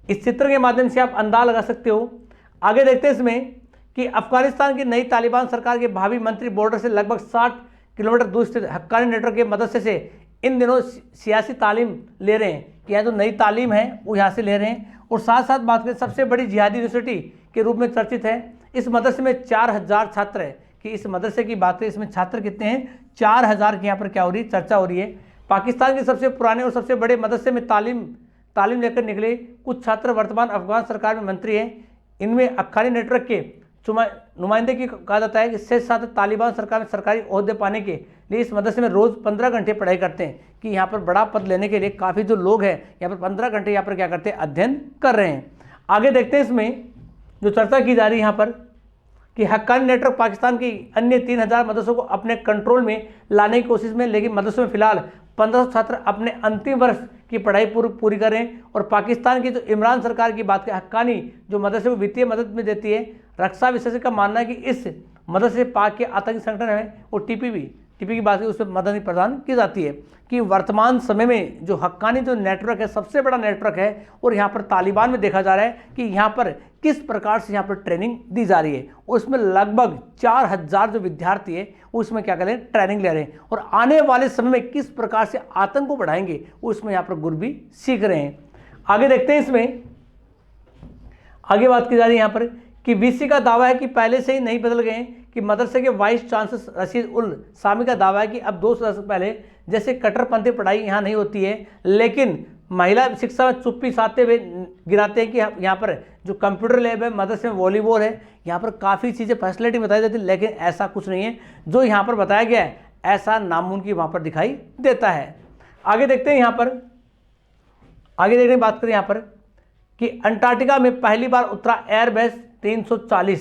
इस चित्र के माध्यम से आप अंदाजा लगा सकते हो। आगे देखते हैं इसमें कि अफगानिस्तान की नई तालिबान सरकार के भावी मंत्री बॉर्डर से लगभग 60 किलोमीटर दूर स्थित हक्कानी नेटवर्क की मदद से इन दिनों सियासी तालीम ले रहे हैं, कि यहाँ जो नई तालीम है वो यहाँ से ले रहे हैं। और साथ साथ बात करें सबसे बड़ी जिहादी यूनिवर्सिटी के रूप में चर्चित है। इस मदरसे में 4000 छात्र है, कि इस मदरसे की बात करें इसमें छात्र कितने हैं, 4000 की यहाँ पर क्या हो रही है, चर्चा हो रही है। पाकिस्तान के सबसे पुराने और सबसे बड़े मदरसे में तालीम लेकर निकले कुछ छात्र वर्तमान अफगान सरकार में मंत्री हैं। इनमें हक्कानी नेटवर्क के नुमाइंदे की कहा जाता है कि शेष छात्र तालिबान सरकार में सरकारी ओहदे पाने के लिए इस मदरसे में रोज़ 15 घंटे पढ़ाई करते हैं, कि यहाँ पर बड़ा पद लेने के लिए काफ़ी जो लोग हैं यहाँ पर 15 घंटे यहाँ पर क्या करते हैं, अध्ययन कर रहे हैं। आगे देखते हैं इसमें जो चर्चा की जा रही है यहाँ पर कि हक्कानी नेटवर्क पाकिस्तान की अन्य 3000 मदरसों को अपने कंट्रोल में लाने की कोशिश में, लेकिन मदरसों में फिलहाल 1500 छात्र अपने अंतिम वर्ष की पढ़ाई पूरी करें। और पाकिस्तान की जो इमरान सरकार की बात करें, हक्कानी जो मदरसे को वित्तीय मदद में देती है, रक्षा विशेषज्ञ का मानना है कि इस मदरसे पाक के आतंकी संगठन है और टीपी की बात करें उसमें मदद प्रदान की जाती है। कि वर्तमान समय में जो हक्कानी जो नेटवर्क है सबसे बड़ा नेटवर्क है, और यहाँ पर तालिबान में देखा जा रहा है कि यहाँ पर किस प्रकार से यहाँ पर ट्रेनिंग दी जा रही है, और उसमें लगभग 4000 जो विद्यार्थी है उसमें क्या करें, ट्रेनिंग ले रहे हैं, और आने वाले समय में किस प्रकार से आतंक को बढ़ाएंगे उसमें यहाँ पर गुर भी सीख रहे हैं। आगे देखते हैं इसमें आगे बात की जा रही है यहाँ पर कि वीसी का दावा है कि पहले से ही नहीं बदल गए हैं, कि मदरसे के वाइस चांसलर रशीद उल सामी का दावा है कि अब 2 साल पहले जैसे कट्टरपंथी पढ़ाई यहाँ नहीं होती है, लेकिन महिला शिक्षा में चुप्पी साधते हुए गिनाते हैं कि यहाँ पर जो कंप्यूटर लैब है, मदरसे में वॉलीबॉल है, यहाँ पर काफ़ी चीज़ें फैसिलिटी बताई जाती है, लेकिन ऐसा कुछ नहीं है जो यहाँ पर बताया गया है, ऐसा नामुमकिन वहाँ पर दिखाई देता है। आगे देखते हैं यहाँ पर आगे देखने की बात करें यहाँ पर कि अंटार्कटिका में पहली बार उतरा एयरबेस 340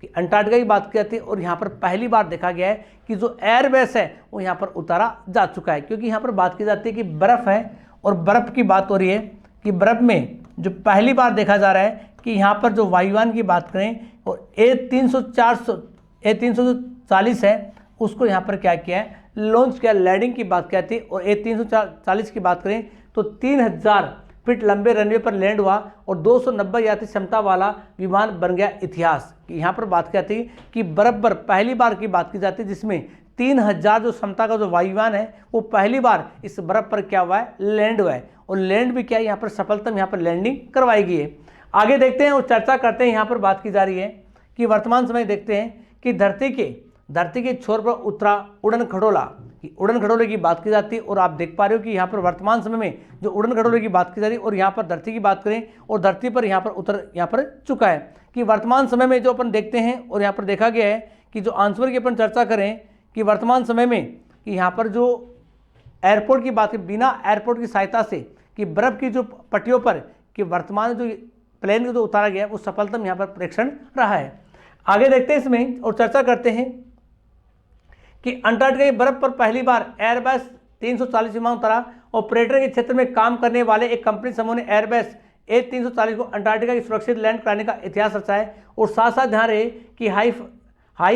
कि अंटार्कटिका की बात की जाती है, और यहाँ पर पहली बार देखा गया है कि जो एयरबेस है वो यहाँ पर उतारा जा चुका है, क्योंकि यहाँ पर बात की जाती है कि बर्फ़ है, और बर्फ़ की बात हो रही है कि बर्फ़ में जो पहली बार देखा जा रहा है कि यहाँ पर जो वायुयान की बात करें और A340 है उसको यहाँ पर क्या किया है, लॉन्च किया, लैंडिंग की बात कहती है। और A340 की बात करें तो 3000 फीट लंबे रनवे पर लैंड हुआ, और 290 यात्री क्षमता वाला विमान बन गया इतिहास। यहाँ पर बात कहती है कि बर्फ पर पहली बार की बात की जाती है, जिसमें 3000 जो क्षमता का जो वायुयान है वो पहली बार इस बर्फ पर क्या हुआ है, लैंड हुआ है, और लैंड भी क्या है यहाँ पर सफलतम यहाँ पर लैंडिंग करवाई गई है। आगे देखते हैं और चर्चा करते हैं। यहाँ पर बात की जा रही है कि वर्तमान समय देखते हैं कि धरती के छोर पर उतरा उड़न खटोला, उड़न खटोले की बात की जाती है, और आप देख पा रहे हो कि यहाँ पर वर्तमान समय में जो उड़न खटोले की बात की जा रही है, और यहाँ पर धरती की बात करें और धरती पर यहाँ पर चुका है। कि वर्तमान समय में जो अपन देखते हैं और यहाँ पर देखा गया है कि जो आंसर की अपन चर्चा करें कि वर्तमान समय में कि यहाँ पर जो एयरपोर्ट की बात, बिना एयरपोर्ट की सहायता से कि बर्फ़ की जो पट्टियों पर कि वर्तमान जो प्लेन को जो उतारा गया है वो सफलतम यहाँ पर परीक्षण रहा है। आगे देखते हैं इसमें और चर्चा करते हैं कि अंटार्कटिका की बर्फ पर पहली बार एयरबस 340 विमान उतरा। ऑपरेटर के क्षेत्र में काम करने वाले एक कंपनी समूह ने एयरबस A340 को अंटार्कटिका की सुरक्षित लैंड कराने का इतिहास रचा है। और साथ साथ ध्यान रहे कि हाई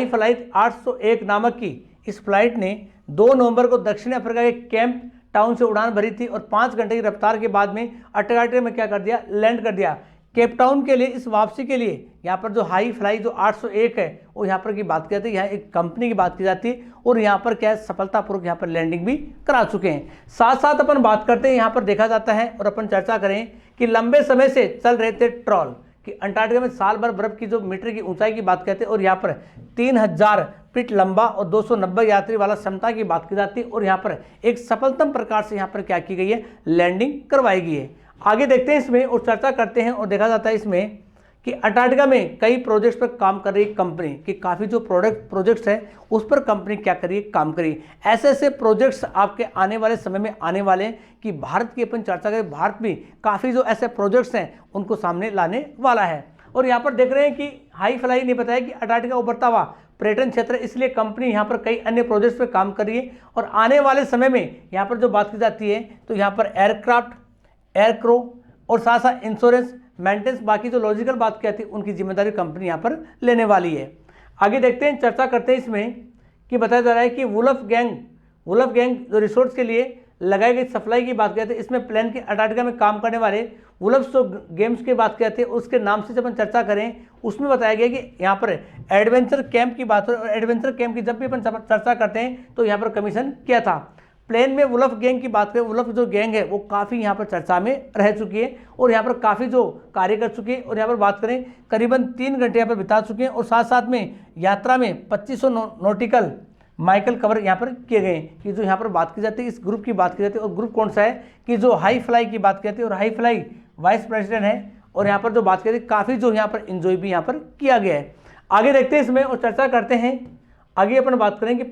फ्लाइट 801 नामक की इस फ्लाइट ने 2 नवंबर को दक्षिण अफ्रीका के कैंप टाउन से उड़ान भरी थी और 5 घंटे की रफ्तार के बाद में अंटार्कटिका में क्या कर दिया, लैंड कर दिया। केप टाउन के लिए इस वापसी के लिए यहाँ पर जो हाई फ्लाई जो 801 है वो यहाँ पर की बात की जाती है, यहाँ एक कंपनी की बात की जाती है और यहाँ पर क्या है सफलतापूर्वक यहाँ पर लैंडिंग भी करा चुके हैं। साथ साथ अपन बात करते हैं यहाँ पर देखा जाता है और अपन चर्चा करें कि लंबे समय से चल रहे थे ट्रॉल कि अंटार्कटिका में साल भर बर्फ की जो मीटर की ऊंचाई की बात कहते हैं और यहाँ पर 3000 फीट लंबा और 290 यात्री वाला क्षमता की बात की जाती है और यहाँ पर एक सफलतम प्रकार से यहाँ पर क्या की गई है लैंडिंग करवाई गई है। आगे देखते हैं इसमें और चर्चा करते हैं और देखा जाता है इसमें कि अंटार्कटिका में कई प्रोजेक्ट्स पर काम कर रही कंपनी कि काफ़ी जो प्रोजेक्ट्स है उस पर कंपनी क्या करिए काम करिए। ऐसे ऐसे प्रोजेक्ट्स आपके आने वाले समय में आने वाले कि भारत की अपन चर्चा करें, भारत भी काफ़ी जो ऐसे प्रोजेक्ट्स हैं उनको सामने लाने वाला है। और यहाँ पर देख रहे हैं कि हाई फ्लाई ने बताया कि अंटार्कटिका उभरता हुआ पर्यटन क्षेत्र, इसलिए कंपनी यहाँ पर कई अन्य प्रोजेक्ट्स पर काम कर रही है और आने वाले समय में यहाँ पर जो बात की जाती है तो यहाँ पर एयरक्राफ्ट, एयरक्रो और साथ साथ इंश्योरेंस, मेंटेनेंस, बाकी जो लॉजिकल बात की जाती है उनकी जिम्मेदारी कंपनी यहाँ पर लेने वाली है। आगे देखते हैं, चर्चा करते हैं इसमें कि बताया जा रहा है कि वुल्फ गैंग जो रिसोर्ट्स के लिए लगाई गई सप्लाई की बात करते हैं, इसमें प्लान के अंटार्कटिका में काम करने वाले वुल्फ जो गेम्स की बात करते हैं उसके नाम से जब अपन चर्चा करें उसमें बताया गया कि यहाँ पर एडवेंचर कैंप की बात हो और एडवेंचर कैंप की जब भी अपन चर्चा करते हैं तो यहाँ पर कमीशन किया था। प्लेन में वुल्फ गैंग की बात करें, वुल्फ जो गैंग है वो काफ़ी यहाँ पर चर्चा में रह चुकी है और यहाँ पर काफ़ी जो कार्य कर चुकी है और यहाँ पर बात करें करीबन 3 घंटे यहाँ पर बिता चुके हैं और साथ साथ में यात्रा में 2500 नॉटिकल माइकल कवर यहाँ पर किए गए हैं। कि जो यहाँ पर बात की जाती है इस ग्रुप की बात की जाती है और ग्रुप कौन सा है कि जो हाई फ्लाई की बात की जाती है और हाई फ्लाई वाइस प्रेसिडेंट है और यहाँ पर जो बात की जाती है काफ़ी जो यहाँ पर इंजॉय भी यहाँ पर किया गया है। आगे देखते हैं इसमें और चर्चा करते हैं। आगे अपन बात करें कि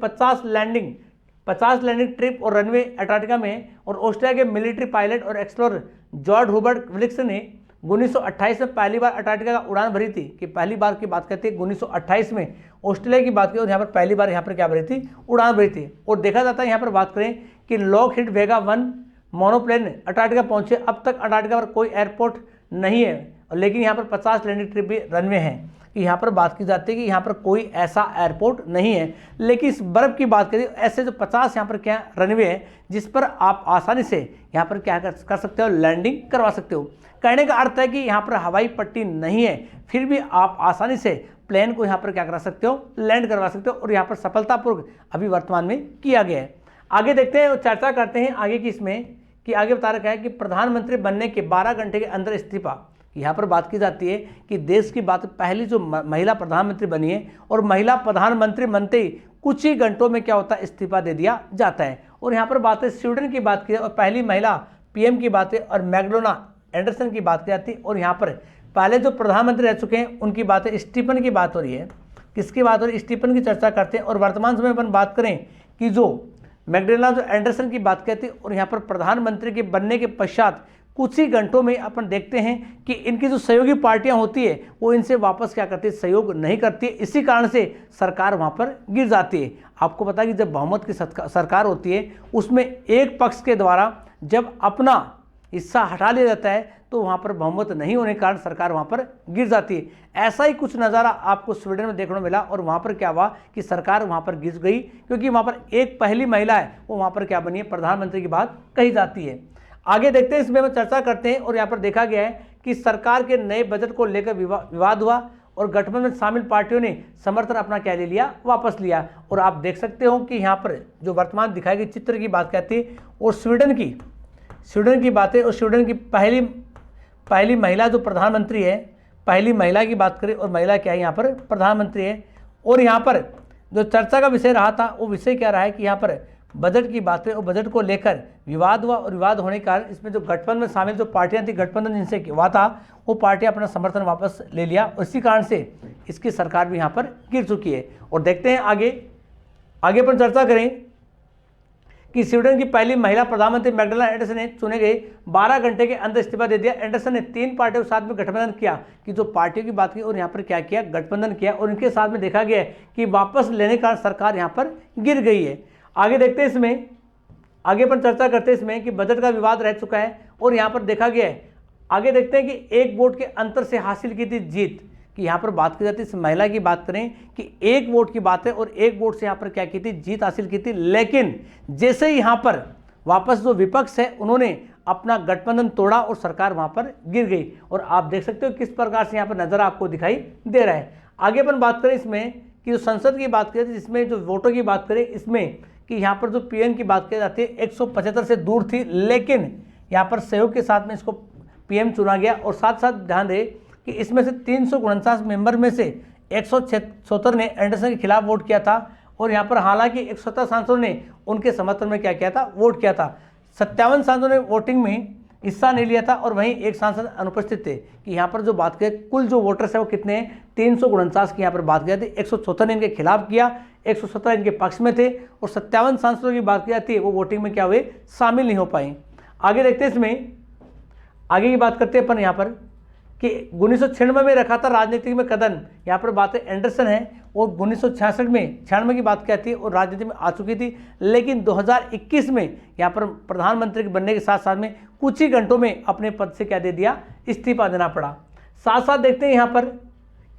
50 लैंडिंग ट्रिप और रनवे अंटार्कटिका में और ऑस्ट्रेलिया के मिलिट्री पायलट और एक्सप्लोरर जॉर्ज हुबर्ट विलिक्स ने 1928 में पहली बार अंटार्कटिका का उड़ान भरी थी। कि पहली बार की बात करते हैं 1928 में ऑस्ट्रेलिया की बात करें और यहाँ पर पहली बार यहाँ पर क्या भरी थी उड़ान भरी थी। और देखा जाता है यहाँ पर बात करें कि लॉकहीड वेगा 1 मोनोप्लेन अंटार्कटिका पहुंचे। अब तक अंटार्कटिका पर कोई एयरपोर्ट नहीं है लेकिन यहाँ पर 50 लैंडिंग ट्रिप भी रनवे हैं। कि यहाँ पर बात की जाती है कि यहाँ पर कोई ऐसा एयरपोर्ट नहीं है लेकिन इस बर्फ की बात करें ऐसे जो 50 यहाँ पर क्या रनवे है जिस पर आप आसानी से यहाँ पर क्या कर सकते हो लैंडिंग करवा सकते हो। कहने का अर्थ है कि यहाँ पर हवाई पट्टी नहीं है फिर भी आप आसानी से प्लेन को यहाँ पर क्या करा सकते हो लैंड करवा सकते हो और यहाँ पर सफलतापूर्वक अभी वर्तमान में किया गया है। आगे देखते हैं और चर्चा करते हैं आगे की इसमें कि आगे बता रखा है कि प्रधानमंत्री बनने के 12 घंटे के अंदर इस्तीफा। यहाँ पर बात की जाती है कि देश की बात पहली जो महिला प्रधानमंत्री बनी है और महिला प्रधानमंत्री बनते ही कुछ ही घंटों में क्या होता है इस्तीफा दे दिया जाता है। और यहाँ पर बात है स्वीडन की बात की और पहली महिला पीएम की बात है और मैग्डोना एंडरसन की बात की जाती है और यहाँ पर पहले जो प्रधानमंत्री रह चुके हैं उनकी बात है स्टीफन की बात हो रही है। किसकी बात हो रही है स्टीफन की चर्चा करते हैं। और वर्तमान समय में बात करें कि जो मैग्डोना जो एंडरसन की बात कहती है और यहाँ पर प्रधानमंत्री के बनने के पश्चात कुछ ही घंटों में अपन देखते हैं कि इनकी जो सहयोगी पार्टियां होती है वो इनसे वापस क्या करती है सहयोग नहीं करती है। इसी कारण से सरकार वहां पर गिर जाती है। आपको पता है कि जब बहुमत की सरकार होती है उसमें एक पक्ष के द्वारा जब अपना हिस्सा हटा लिया जाता है तो वहां पर बहुमत नहीं होने के कारण सरकार वहां पर गिर जाती है। ऐसा ही कुछ नज़ारा आपको स्वीडन में देखने को मिला और वहां पर क्या हुआ कि सरकार वहां पर गिर गई क्योंकि वहां पर एक पहली महिला है वो वहां पर क्या बनी है प्रधानमंत्री की बात कही जाती है। आगे देखते हैं इसमें हम चर्चा करते हैं और यहाँ पर देखा गया है कि सरकार के नए बजट को लेकर विवाद हुआ और गठबंधन में शामिल पार्टियों ने समर्थन अपना क्या ले लिया वापस लिया। और आप देख सकते हो कि यहाँ पर जो वर्तमान दिखाई गई चित्र की बात कहती है और स्वीडन की बात है और स्वीडन की पहली महिला जो प्रधानमंत्री है, पहली महिला की बात करें और महिला क्या है यहाँ पर प्रधानमंत्री है। और यहाँ पर जो चर्चा का विषय रहा था वो विषय क्या रहा है कि यहाँ पर बजट की बात है और बजट को लेकर विवाद हुआ और विवाद होने के कारण इसमें जो गठबंधन में शामिल जो पार्टियां थी, गठबंधन जिनसे हुआ था वो पार्टियां अपना समर्थन वापस ले लिया और इसी कारण से इसकी सरकार भी यहाँ पर गिर चुकी है। और देखते हैं आगे पर चर्चा करें कि स्वीडन की पहली महिला प्रधानमंत्री मैग्डोना एंडरसन ने चुने गए 12 घंटे के अंदर इस्तीफा दे दिया। एंडरसन ने 3 पार्टियों के साथ में गठबंधन किया कि जो पार्टियों की बात की और यहाँ पर क्या किया गठबंधन किया और इनके साथ में देखा गया कि वापस लेने का सरकार यहाँ पर गिर गई है। आगे देखते हैं इसमें आगे पर चर्चा करते हैं इसमें कि बजट का विवाद रह चुका है और यहाँ पर देखा गया है। आगे देखते हैं कि एक वोट के अंतर से हासिल की थी जीत। कि यहाँ पर बात की जाती है इस महिला की बात करें कि 1 वोट की बात है और 1 वोट से यहाँ पर क्या की थी जीत हासिल की थी। लेकिन जैसे ही यहाँ पर वापस जो विपक्ष है उन्होंने अपना गठबंधन तोड़ा और सरकार वहां पर गिर गई। और आप देख सकते हो किस प्रकार से यहाँ पर नज़र आपको दिखाई दे रहा है। आगे अपन बात करें इसमें कि जो संसद की बात करें, जिसमें जो वोटों की बात करें, इसमें कि यहाँ पर जो पीएम की बात की जाती है 175 से दूर थी, लेकिन यहाँ पर सहयोग के साथ में इसको पीएम चुना गया। और साथ साथ ध्यान दें कि इसमें से 349 मेंबर में से 176 ने एंडरसन के खिलाफ वोट किया था, और यहाँ पर हालांकि 117 सांसदों ने उनके समर्थन में क्या किया था, वोट किया था। 57 सांसदों ने वोटिंग में हिस्सा नहीं लिया था, और वहीं एक सांसद अनुपस्थित थे। कि यहाँ पर जो बात करें कुल जो वोटर्स है वो कितने हैं, 349 की यहाँ पर बात की जाती है। 174 ने इनके खिलाफ किया, 117 इनके पक्ष में थे, और 57 सांसदों की बात की जाती है वो वोटिंग में क्या हुए, शामिल नहीं हो पाए। आगे देखते हैं, इसमें आगे की बात करते हैं अपन यहाँ पर कि 1996 में रखा था राजनीति में कदम, यहाँ पर बात है एंडरसन है, और 1966 में 96 की बात क्या थी और राजनीति में आ चुकी थी। लेकिन 2021 में यहाँ पर प्रधानमंत्री के बनने के साथ साथ में कुछ ही घंटों में अपने पद से क्या दे दिया, इस्तीफा देना पड़ा। साथ साथ देखते हैं यहाँ पर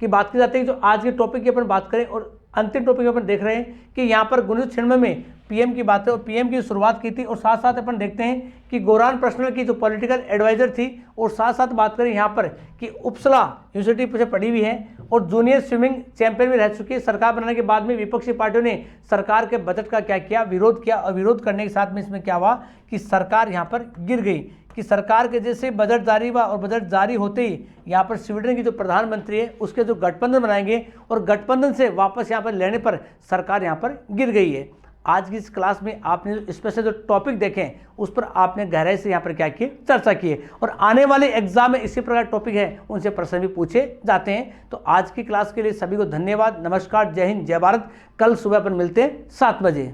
कि बात की जाती है जो आज के टॉपिक की अपन बात करें, और अंतिम टॉपिक अपन देख रहे हैं कि यहाँ पर 1996 में पीएम की बात है, और पीएम की शुरुआत की थी। और साथ साथ अपन देखते हैं कि गोरान पर्सनल की जो पॉलिटिकल एडवाइजर थी, और साथ साथ बात करें यहाँ पर कि उपसला यूनिवर्सिटी से पढ़ी हुई है, और जूनियर स्विमिंग चैंपियन भी रह चुकी है। सरकार बनाने के बाद में विपक्षी पार्टियों ने सरकार के बजट का क्या किया, विरोध किया, और विरोध करने के साथ में इसमें क्या हुआ कि सरकार यहाँ पर गिर गई। कि सरकार के जैसे बजट जारी हुआ, और बजट जारी होते ही यहाँ पर स्वीडन की जो प्रधानमंत्री है उसके जो गठबंधन बनाएंगे, और गठबंधन से वापस यहाँ पर लेने पर सरकार यहाँ पर गिर गई है। आज की इस क्लास में आपने जो स्पेशल जो टॉपिक देखे उस पर आपने गहराई से यहाँ पर क्या किए, चर्चा की है, और आने वाले एग्जाम में इसी प्रकार टॉपिक है उनसे प्रश्न भी पूछे जाते हैं। तो आज की क्लास के लिए सभी को धन्यवाद, नमस्कार, जय हिंद, जय भारत। कल सुबह अपन मिलते हैं 7 बजे।